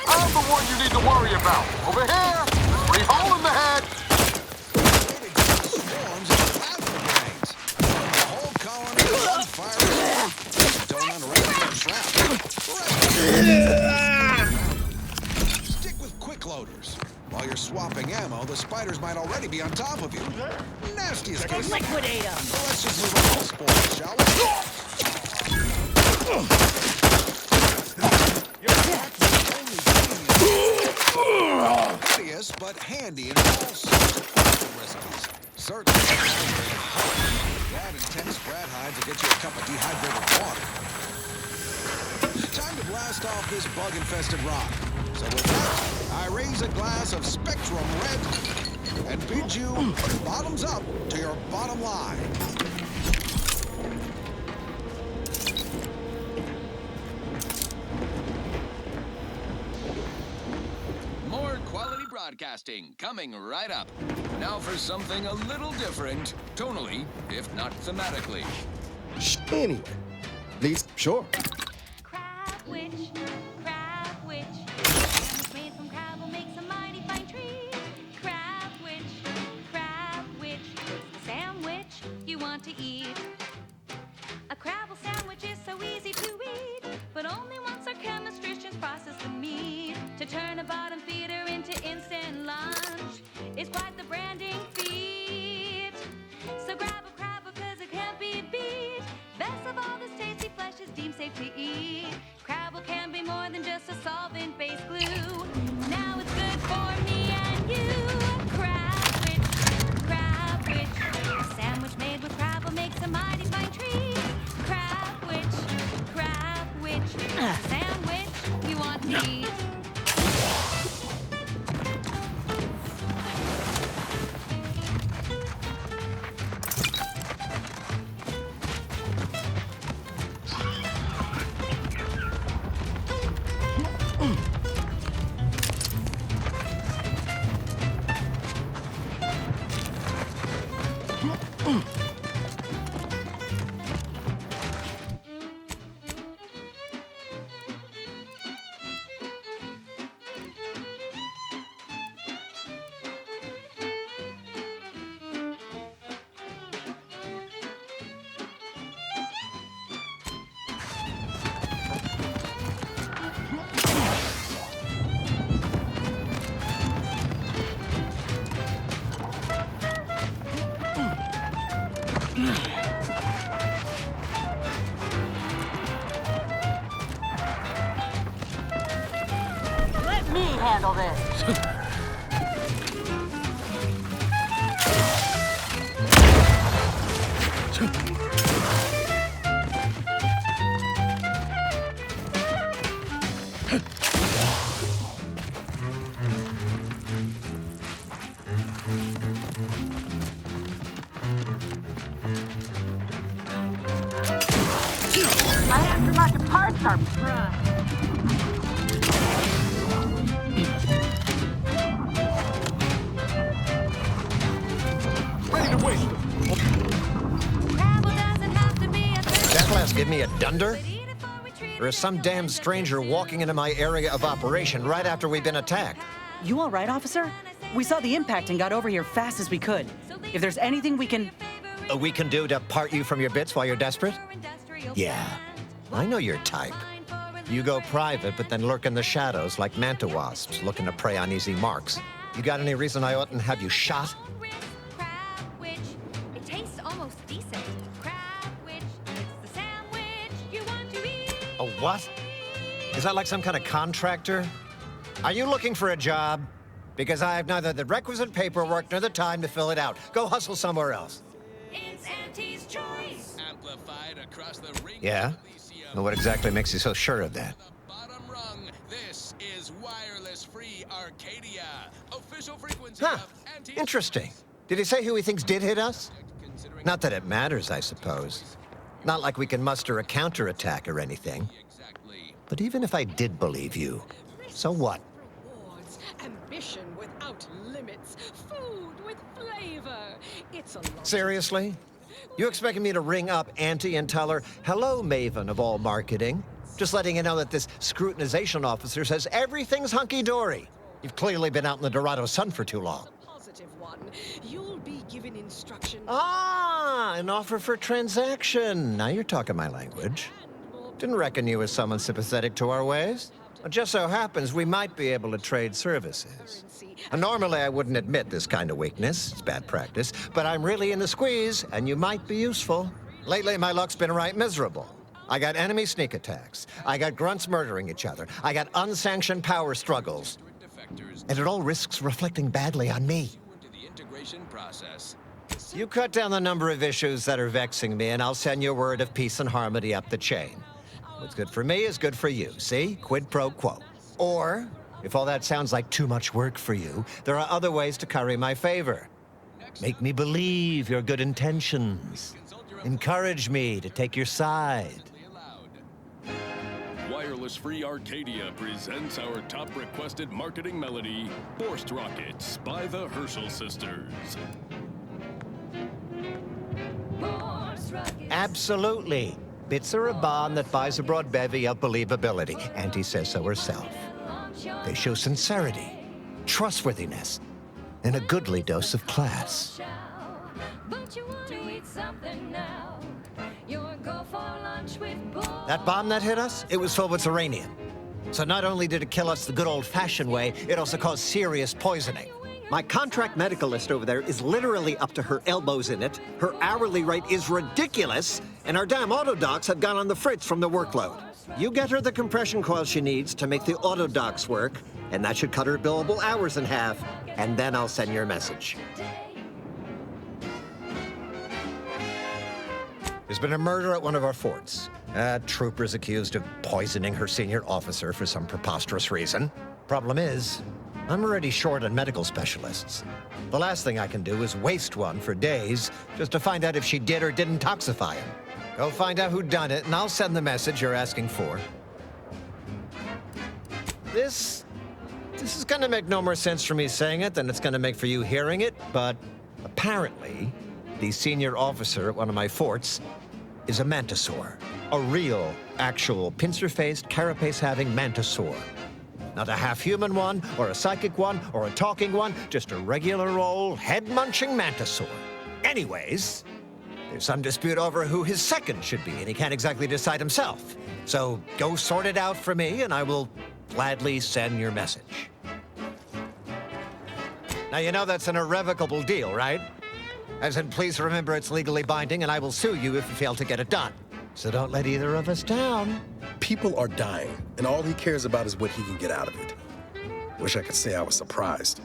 I'm the one you need to worry about. Over here, free hole in the head. Swarms of plasma brains. The whole colony is on fire. Don't underestimate the trap. Stick with quick loaders. While you're swapping ammo, the spiders might already be on top of you. Nastiest case. Liquidate them. Well, let's just move on to sports, shall we? Hideous, but handy in all sorts of cooking recipes. Certainly. That intense rat hides will get you a cup of dehydrated water. Time to blast off this bug-infested rock. So with that, I raise a glass of Spectrum Red and bid you bottoms up to your bottom line. More quality broadcasting coming right up. Now for something a little different, tonally, if not thematically. Anyway, these, sure. Crab witch, sandwich made from crab will make some mighty fine trees. Crab witch, the sandwich you want to eat. A crabble sandwich is so easy to eat, but only once our chemistricians process the meat to turn a bottom feeder into instant lunch. It's quite the branding feat. So grab a crab because it can't be beat. Best of all, this tasty flesh is deemed safe to eat. Crabble can be more than just a solvent-based glue. Now it's good for me and you. Crab witch, a sandwich made with crabble makes a mighty fine treat. Crab witch, a sandwich you want to eat. Let me handle this. My aftermarket parts are prime. Ready to waste them. Crabble doesn't have to be a That glass give me a dunder? but eat it for retrieval. Or is some damn stranger walking into my area of operation right after we've been attacked? You all right, officer? We saw the impact and got over here fast as we could. If there's anything we can... We can do to part you from your bits while you're desperate? Yeah, I know your type. You go private, but then lurk in the shadows like manta wasps looking to prey on easy marks. You got any reason I oughtn't have you shot? It tastes almost decent. Crabwich, it's the sandwich you want to eat. A what? Is that like some kind of contractor? Are you looking for a job? Because I have neither the requisite paperwork nor the time to fill it out. Go hustle somewhere else. It's Auntie's choice. Amplified across the ring. Yeah? Well, what exactly makes you so sure of that? Bottom rung. This is wireless free Arcadia. Official frequency Huh. of Auntie's Interesting. Did he say who he thinks did hit us? Not that it matters, I suppose. Not like we can muster a counterattack or anything. But even if I did believe you, so what? Rewards, ambition without limits, food with flavor. It's a lot. Seriously? You expecting me to ring up Auntie and tell her, hello, Maven of all marketing? Just letting you know that this scrutinization officer says everything's hunky-dory. You've clearly been out in the Dorado sun for too long. Positive one. You'll be given instruction. Ah, an offer for transaction. Now you're talking my language. Didn't reckon you was someone sympathetic to our ways. It just so happens we might be able to trade services. And normally I wouldn't admit this kind of weakness. It's bad practice. But I'm really in the squeeze, and you might be useful. Lately, my luck's been right miserable. I got enemy sneak attacks. I got grunts murdering each other. I got unsanctioned power struggles. And it all risks reflecting badly on me. You cut down the number of issues that are vexing me, and I'll send you a word of peace and harmony up the chain. What's good for me is good for you, see? Quid pro quo. Or, if all that sounds like too much work for you, there are other ways to curry my favor. Make me believe your good intentions. Encourage me to take your side. Wireless Free Arcadia presents our top requested marketing melody, Forced Rockets by the Herschel Sisters. Absolutely. Bits are a bond that buys a broad bevy of believability. Auntie says so herself. They show sincerity, trustworthiness, and a goodly dose of class. That bomb that hit us, it was filled with uranium. So not only did it kill us the good old-fashioned way, it also caused serious poisoning. My contract medicalist over there is literally up to her elbows in it, her hourly rate is ridiculous, and our damn auto docs have gone on the fritz from the workload. You get her the compression coil she needs to make the auto docs work, and that should cut her billable hours in half, and then I'll send your message. There's been a murder at one of our forts. A trooper's accused of poisoning her senior officer for some preposterous reason. Problem is, I'm already short on medical specialists. The last thing I can do is waste one for days just to find out if she did or didn't toxify him. Go find out who done it, and I'll send the message you're asking for. This is gonna make no more sense for me saying it than it's gonna make for you hearing it, but apparently, the senior officer at one of my forts is a mantisaur. A real, actual, pincer-faced, carapace-having mantisaur. Not a half-human one, or a psychic one, or a talking one, just a regular old head-munching mantisaur. Anyways, there's some dispute over who his second should be, and he can't exactly decide himself. So go sort it out for me, and I will gladly send your message. Now, you know that's an irrevocable deal, right? As in, please remember it's legally binding, and I will sue you if you fail to get it done. So don't let either of us down. People are dying, and all he cares about is what he can get out of it. Wish I could say I was surprised.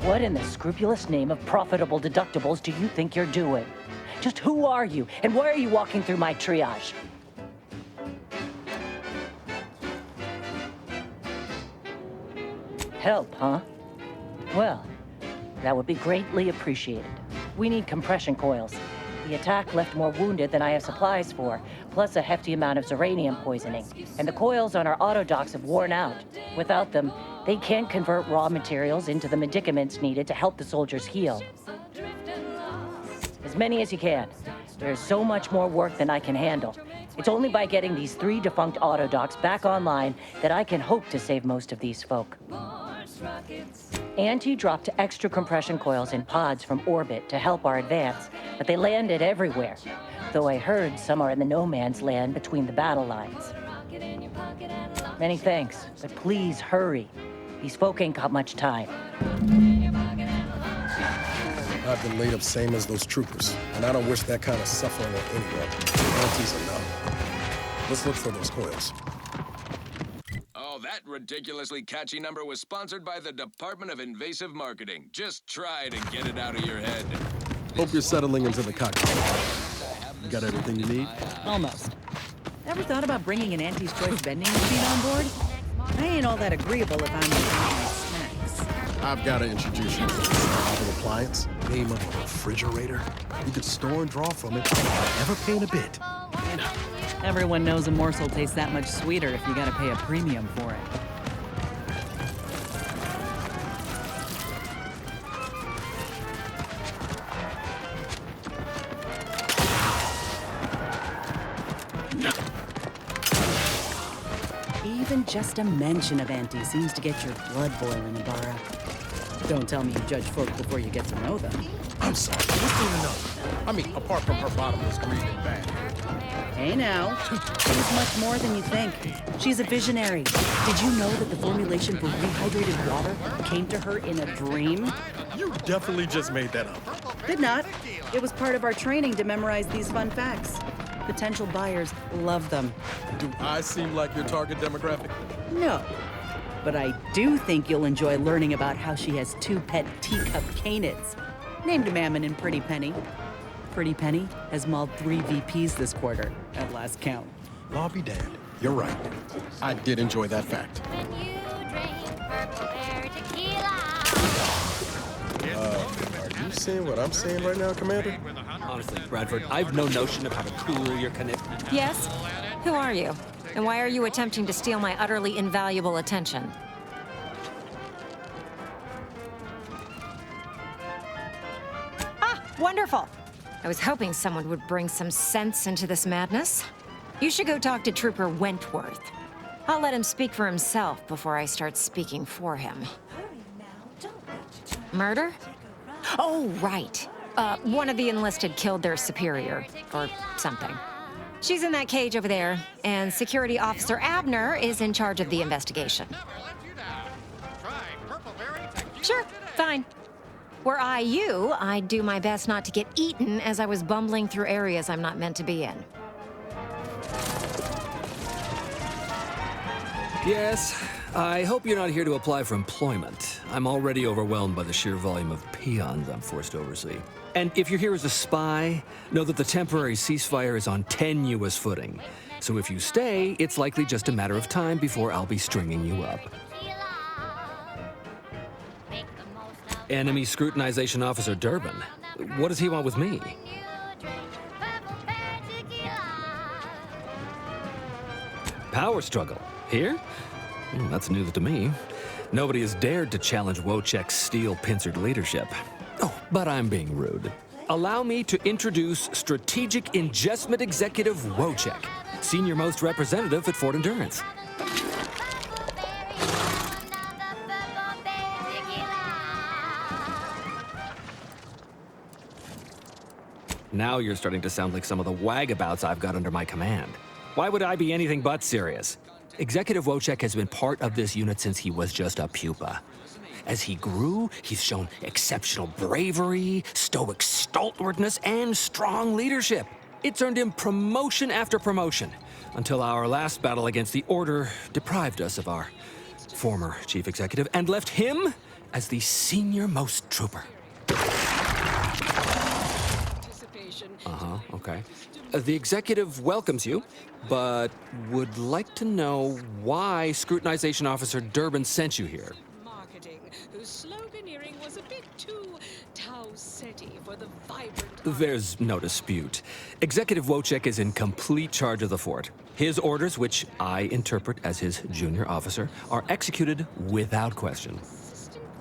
What in the scrupulous name of profitable deductibles do you think you're doing? Just who are you, and why are you walking through my triage? Help, huh? Well, that would be greatly appreciated. We need compression coils. The attack left more wounded than I have supplies for, plus a hefty amount of uranium poisoning. And the coils on our auto docks have worn out. Without them, They can't convert raw materials into the medicaments needed to help the soldiers heal. As many as you can. There's so much more work than I can handle. It's only by getting these 3 defunct autodocs back online that I can hope to save most of these folk. Auntie dropped extra compression coils in pods from orbit to help our advance, but they landed everywhere. Though I heard some are in the no man's land between the battle lines. Many thanks, but please hurry. These folk ain't got much time. I've been laid up same as those troopers, and I don't wish that kind of suffering on anyone. Auntie's enough. Let's look for those coils. Oh, that ridiculously catchy number was sponsored by the Department of Invasive Marketing. Just try to get it out of your head. Hope you're settling into the cockpit. You got everything you need? Almost. Ever thought about bringing an Auntie's Choice vending machine on board? I ain't all that agreeable if I'm bringing snacks. I've got to introduce you to this novel appliance, name of a refrigerator. You could store and draw from it without ever paying a bit. You know, everyone knows a morsel tastes that much sweeter if you gotta pay a premium for it. Even just a mention of Auntie seems to get your blood boiling, Ibarra. Don't tell me you judge folk before you get to know them. I'm sorry, what's even know? I mean, apart from her bottomless greed and bad. Hey now, she's much more than you think. She's a visionary. Did you know that the formulation for rehydrated water came to her in a dream? You definitely just made that up. Did not. It was part of our training to memorize these fun facts. Potential buyers love them. Do I seem like your target demographic? No. But I do think you'll enjoy learning about how she has 2 pet teacup canids, named Mammon and Pretty Penny. Pretty Penny has mauled 3 VPs this quarter, at last count. Law be damned. You're right. I did enjoy that fact. Are you seeing what I'm seeing right now, Commander? Honestly, Bradford, I've no notion of how to cool your connect. Yes? Who are you? And why are you attempting to steal my utterly invaluable attention? Ah, wonderful! I was hoping someone would bring some sense into this madness. You should go talk to Trooper Wentworth. I'll let him speak for himself before I start speaking for him. Murder? Oh, right. One of the enlisted killed their superior, or something. She's in that cage over there, and Security Officer Abner is in charge of the investigation. Sure, fine. Were I you, I'd do my best not to get eaten as I was bumbling through areas I'm not meant to be in. Yes, I hope you're not here to apply for employment. I'm already overwhelmed by the sheer volume of peons I'm forced to oversee. And if you're here as a spy, know that the temporary ceasefire is on tenuous footing. So if you stay, it's likely just a matter of time before I'll be stringing you up. Enemy Scrutinization Officer Durbin. What does he want with me? Power struggle. Here? That's news to me. Nobody has dared to challenge Wojciech's steel-pincered leadership. Oh, but I'm being rude. Allow me to introduce Strategic Ingestment Executive Wojciech, senior-most representative at Fort Endurance. Now you're starting to sound like some of the wagabouts I've got under my command. Why would I be anything but serious? Executive Wojciech has been part of this unit since he was just a pupa. As he grew, he's shown exceptional bravery, stoic stalwartness, and strong leadership. It's earned him promotion after promotion, until our last battle against the Order deprived us of our former chief executive and left him as the senior-most trooper. Okay. The executive welcomes you, but would like to know why Scrutinization Officer Durbin sent you here. Marketing, whose sloganeering was a bit too Tau-Ceti for the vibrant... There's no dispute. Executive Wojciech is in complete charge of the fort. His orders, which I interpret as his junior officer, are executed without question.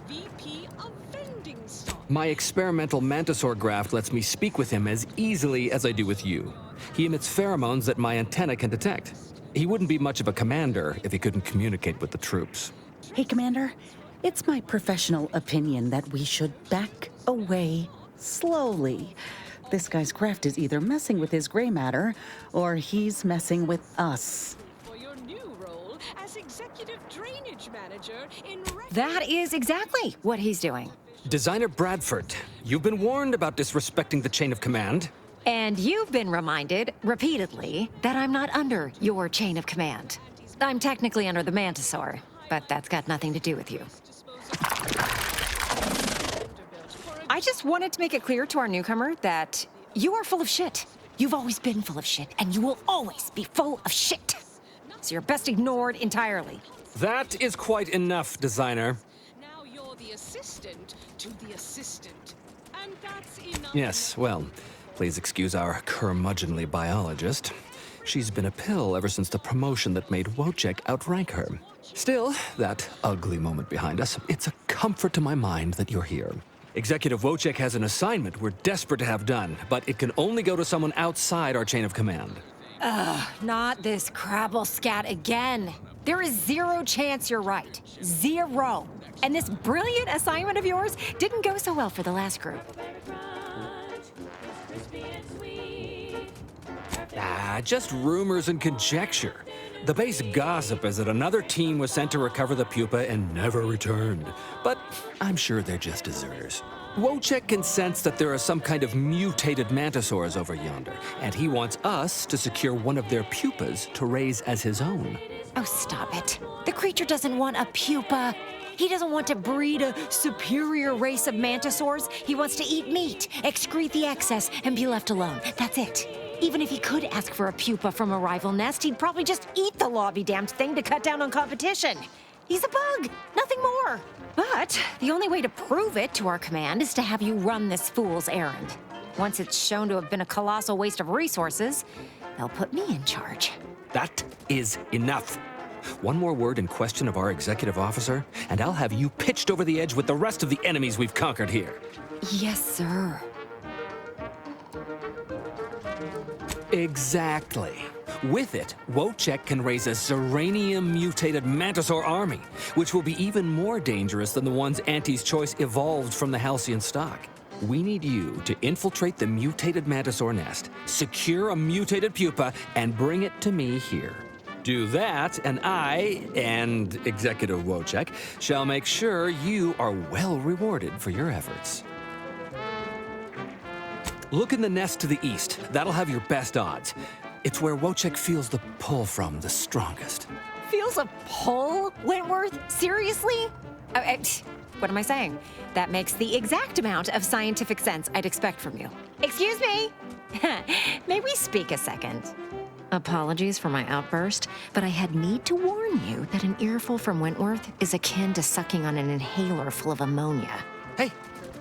VP of vending stock. My experimental Mantisaur graft lets me speak with him as easily as I do with you. He emits pheromones that my antenna can detect. He wouldn't be much of a commander if he couldn't communicate with the troops. Hey, Commander, it's my professional opinion that we should back away slowly. This guy's craft is either messing with his gray matter, or he's messing with us. For your new role as executive drainage manager in That is exactly what he's doing. Designer Bradford, you've been warned about disrespecting the chain of command. And you've been reminded, repeatedly, that I'm not under your chain of command. I'm technically under the Mantisaur, but that's got nothing to do with you. I just wanted to make it clear to our newcomer that you are full of shit. You've always been full of shit, and you will always be full of shit. So you're best ignored entirely. That is quite enough, designer. Now you're the assistant to the assistant. And that's enough. Yes, well, please excuse our curmudgeonly biologist. She's been a pill ever since the promotion that made Wojciech outrank her. Still, that ugly moment behind us, it's a comfort to my mind that you're here. Executive Wojciech has an assignment we're desperate to have done, but it can only go to someone outside our chain of command. Ugh, not this crabble scat again. There is zero chance you're right. Zero. And this brilliant assignment of yours didn't go so well for the last group. Just rumors and conjecture. The base gossip is that another team was sent to recover the pupa and never returned. But I'm sure they're just deserters. Wojciech can sense that there are some kind of mutated mantisaurs over yonder, and he wants us to secure one of their pupas to raise as his own. Oh, stop it. The creature doesn't want a pupa. He doesn't want to breed a superior race of mantisaurs. He wants to eat meat, excrete the excess, and be left alone. That's it. Even if he could ask for a pupa from a rival nest, he'd probably just eat the law-be-damned thing to cut down on competition. He's a bug, nothing more. But the only way to prove it to our command is to have you run this fool's errand. Once it's shown to have been a colossal waste of resources, they'll put me in charge. That is enough. One more word in question of our executive officer, and I'll have you pitched over the edge with the rest of the enemies we've conquered here. Yes, sir. Exactly. With it, Wojciech can raise a Zeranium-mutated Mantisaur army, which will be even more dangerous than the ones Auntie's Choice evolved from the Halcyon stock. We need you to infiltrate the mutated Mantisaur nest, secure a mutated pupa, and bring it to me here. Do that, and I, and Executive Wojciech, shall make sure you are well rewarded for your efforts. Look in the nest to the east. That'll have your best odds. It's where Wojciech feels the pull from the strongest. Feels a pull, Wentworth? Seriously? What am I saying? That makes the exact amount of scientific sense I'd expect from you. Excuse me? May we speak a second? Apologies for my outburst, but I had need to warn you that an earful from Wentworth is akin to sucking on an inhaler full of ammonia. Hey,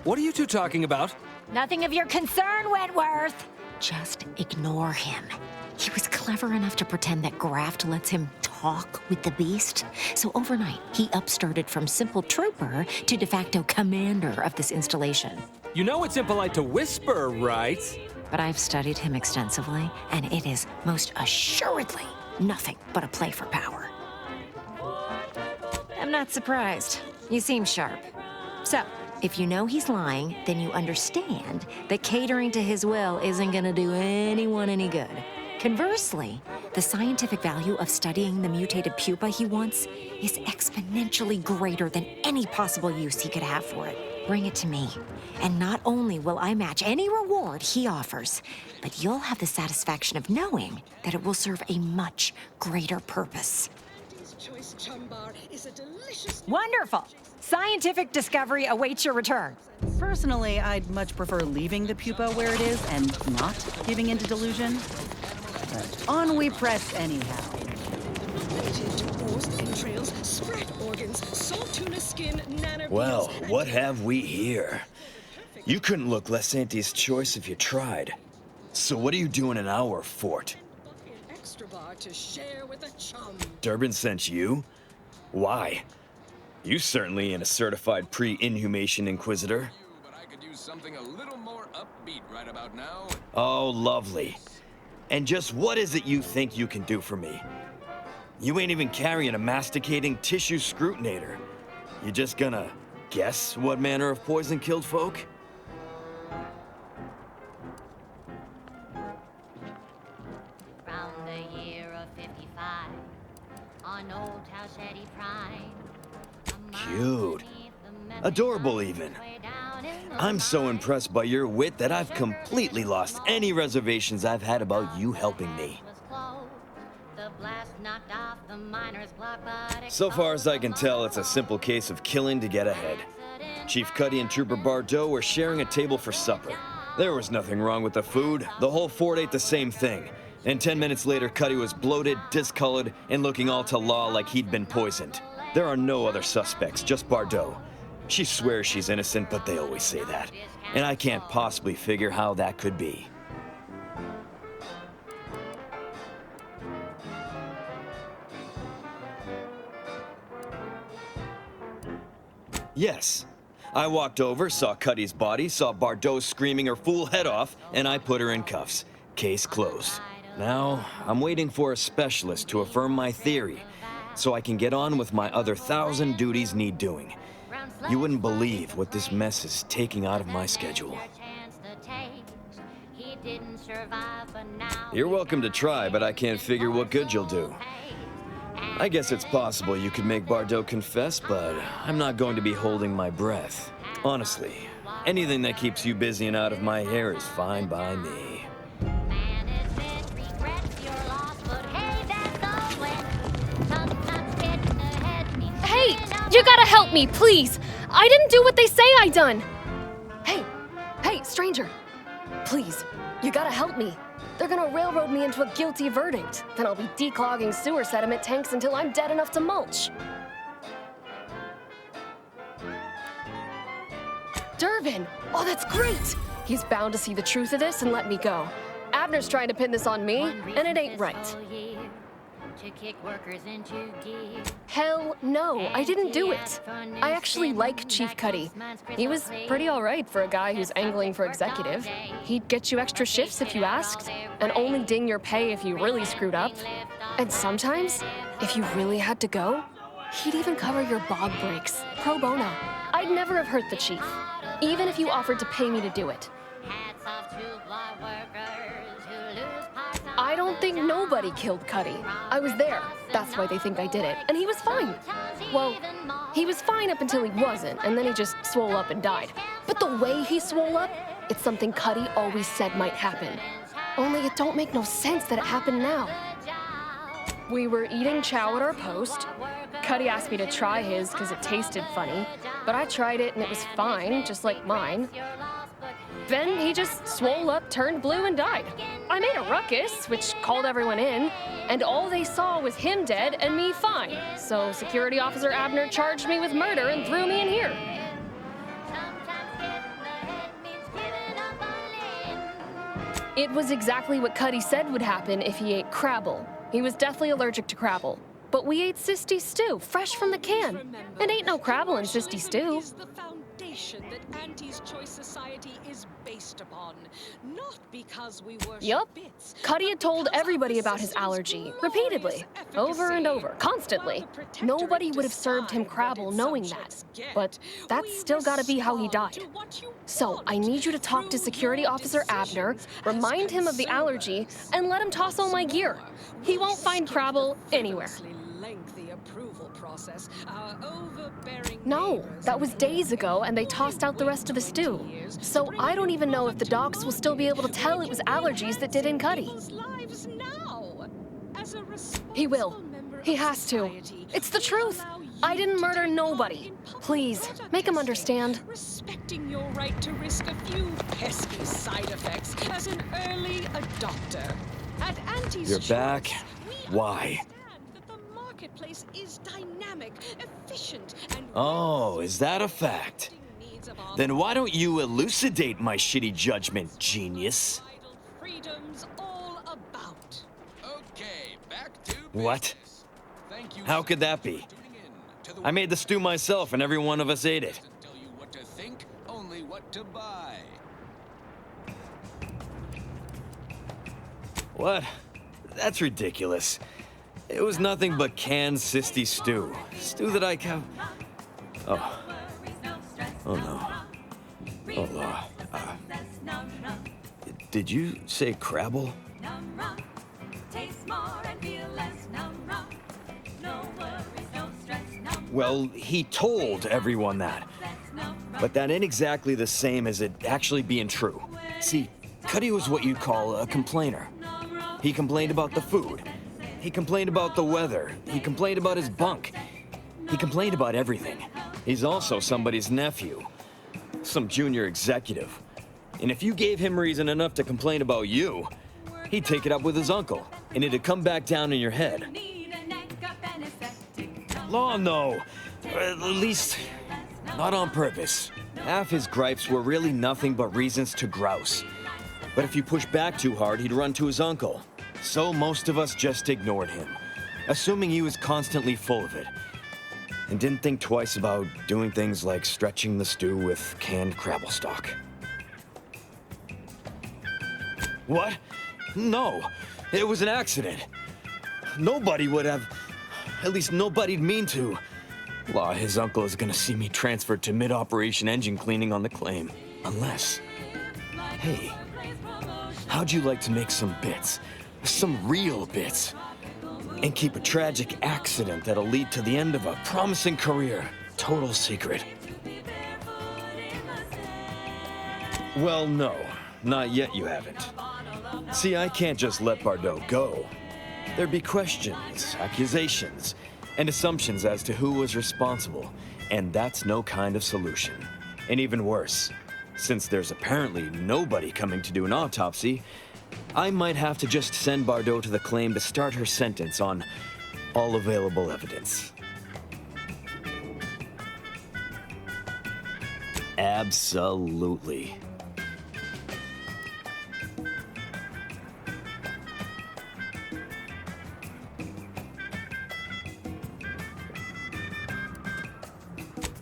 what are you two talking about? Nothing of your concern, Wentworth. Just ignore him. He was clever enough to pretend that Graft lets him talk with the beast. So overnight, he upstarted from simple trooper to de facto commander of this installation. You know it's impolite to whisper, right? But I've studied him extensively, and it is most assuredly nothing but a play for power. I'm not surprised. You seem sharp. So, if you know he's lying, then you understand that catering to his will isn't gonna do anyone any good. Conversely, the scientific value of studying the mutated pupa he wants is exponentially greater than any possible use he could have for it. Bring it to me, and not only will I match any reward he offers, but you'll have the satisfaction of knowing that it will serve a much greater purpose. Wonderful! Scientific discovery awaits your return. Personally, I'd much prefer leaving the pupa where it is and not giving into delusion. But on we press anyhow. Entrails, spread organs, salt tuna skin, nanobeans. Well, what have we here? You couldn't look less Auntie's Choice if you tried. So what are you doing in our fort? Extra bark to share with a chum. Durbin sent you? Why? You certainly ain't a certified pre-inhumation inquisitor. But I could use something a little more upbeat right about now. Oh, lovely. And just what is it you think you can do for me? You ain't even carrying a masticating tissue scrutinator. You just gonna guess what manner of poison killed folk? Round the year of 55, on old Tausetti Prime. Cute. Adorable, even. I'm so impressed by your wit that I've completely lost any reservations I've had about you helping me. So far as I can tell, it's a simple case of killing to get ahead. Chief Cuddy and Trooper Bardot were sharing a table for supper. There was nothing wrong with the food. The whole fort ate the same thing. And 10 minutes later, Cuddy was bloated, discolored, and looking all to law like he'd been poisoned. There are no other suspects, just Bardot. She swears she's innocent, but they always say that. And I can't possibly figure how that could be. Yes. I walked over, saw Cuddy's body, saw Bardot screaming her fool head off, and I put her in cuffs. Case closed. Now, I'm waiting for a specialist to affirm my theory, so I can get on with my other 1,000 duties need doing. You wouldn't believe what this mess is taking out of my schedule. You're welcome to try, but I can't figure what good you'll do. I guess it's possible you could make Bardot confess, but I'm not going to be holding my breath. Honestly, anything that keeps you busy and out of my hair is fine by me. Hey, you gotta help me, please! I didn't do what they say I done! Hey, stranger! Please, you gotta help me. They're gonna railroad me into a guilty verdict. Then I'll be declogging sewer sediment tanks until I'm dead enough to mulch. Durbin! Oh, that's great! He's bound to see the truth of this and let me go. Abner's trying to pin this on me, and it ain't right. To kick workers into gear. Hell no, I didn't do it. I actually like Chief Cuddy. He was pretty alright for a guy who's angling for executive. He'd get you extra shifts if you asked, and only ding your pay if you really screwed up. And sometimes, if you really had to go, he'd even cover your bog breaks, pro bono. I'd never have hurt the chief, even if you offered to pay me to do it. I don't think nobody killed Cuddy. I was there. That's why they think I did it. And he was fine. Well, he was fine up until he wasn't, and then he just swole up and died. But the way he swole up, it's something Cuddy always said might happen. Only it don't make no sense that it happened now. We were eating chow at our post. Cuddy asked me to try his because it tasted funny, but I tried it and it was fine, just like mine. Then he just swole up, turned blue, and died. I made a ruckus, which called everyone in, and all they saw was him dead and me fine. So Security Officer Abner charged me with murder and threw me in here. It was exactly what Cuddy said would happen if he ate Crabble. He was deathly allergic to Crabble. But we ate Sisty stew, fresh from the can. And ain't no Crabble in Sisty stew. That Auntie's Choice Society is based upon, not because we worship Yup. bits. Cuddy had told everybody about his allergy, repeatedly, over and over, constantly. Nobody would have served him Crabble knowing that. But that's still gotta be how he died. So I need you to talk to Security Officer Abner, remind him of the allergy, and let him toss all my gear. He won't find Crabble anywhere. Lengthy approval process. Our overbearing No, that was days ago, and they tossed out the rest of the stew. So I don't even know if the docs will still be able to tell it was allergies that did in Cuddy. He will. He has to. It's the truth. I didn't murder nobody. Please, make him understand. Respecting your right to risk a few pesky side effects as an early adopter. At Auntie's You're Choice, back? Why? marketplace is dynamic, efficient, and Oh, is that a fact? Then why don't you elucidate my shitty judgment, genius? freedom's all about. Okay, back What? How could that be? I made the stew myself and every one of us ate it. Tell you what to think, only what to buy. What? That's ridiculous. It was nothing but canned cysty stew. Stew that I can... Oh. Oh no. Oh, did you say Crabble? Well, he told everyone that. But that ain't exactly the same as it actually being true. See, Cuddy was what you'd call a complainer. He complained about the food. He complained about the weather. He complained about his bunk. He complained about everything. He's also somebody's nephew. Some junior executive. And if you gave him reason enough to complain about you, he'd take it up with his uncle, and it'd come back down in your head. Law, no. At least, not on purpose. Half his gripes were really nothing but reasons to grouse. But if you push back too hard, he'd run to his uncle. So most of us just ignored him, assuming he was constantly full of it. And didn't think twice about doing things like stretching the stew with canned Crabble stock. What? No, it was an accident. Nobody would have, at least nobody'd mean to. Law, his uncle is gonna see me transferred to mid-operation engine cleaning on the claim. Unless, hey, how'd you like to make some bits? Some real bits? And keep a tragic accident that'll lead to the end of a promising career. Total secret. Well, no. Not yet you haven't. See, I can't just let Bardot go. There'd be questions, accusations, and assumptions as to who was responsible. And that's no kind of solution. And even worse, since there's apparently nobody coming to do an autopsy, I might have to just send Bardot to the claim to start her sentence on all available evidence. Absolutely.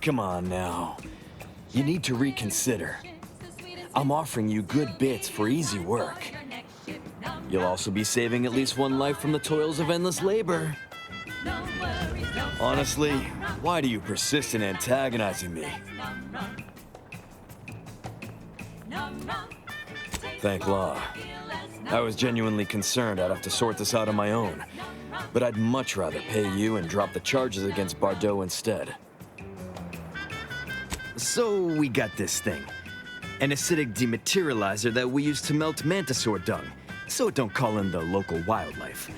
Come on now. You need to reconsider. I'm offering you good bits for easy work. You'll also be saving at least one life from the toils of endless labor. Honestly, why do you persist in antagonizing me? Thank law. I was genuinely concerned I'd have to sort this out on my own. But I'd much rather pay you and drop the charges against Bardot instead. So we got this thing. An acidic dematerializer that we use to melt mantisaur dung, so it don't call in the local wildlife.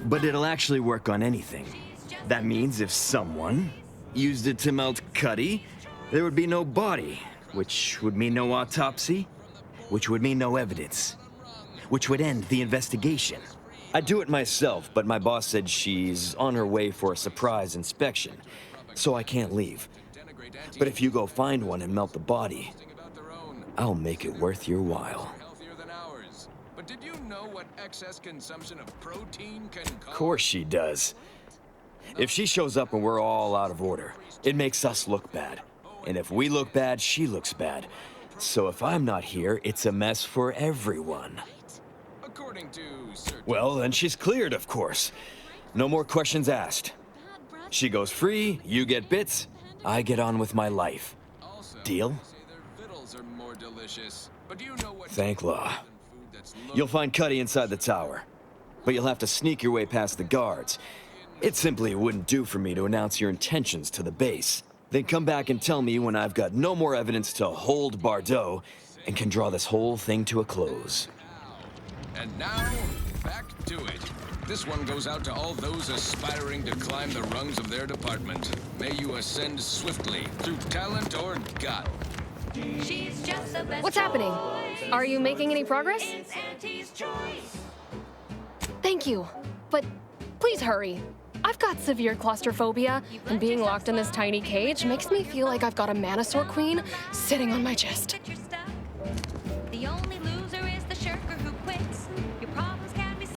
But it'll actually work on anything. That means if someone used it to melt Cuddy, there would be no body, which would mean no autopsy, which would mean no evidence, which would end the investigation. I'd do it myself, but my boss said she's on her way for a surprise inspection, so I can't leave. But if you go find one and melt the body, I'll make it worth your while. But did you know what excess consumption of protein can cause? Of course she does. If she shows up and we're all out of order, it makes us look bad. And if we look bad, she looks bad. So if I'm not here, it's a mess for everyone. Well, then she's cleared, of course. No more questions asked. She goes free, you get bits, I get on with my life. Deal? Thank law. You'll find Cuddy inside the tower, but you'll have to sneak your way past the guards. It simply wouldn't do for me to announce your intentions to the base, then come back and tell me when I've got no more evidence to hold Bardot and can draw this whole thing to a close. And now, back to it. This one goes out to all those aspiring to climb the rungs of their department. May you ascend swiftly through talent or gut. What's happening? Are you making any progress? Thank you, but please hurry. I've got severe claustrophobia, and being locked in this tiny cage makes me feel like I've got a Manosaur queen sitting on my chest.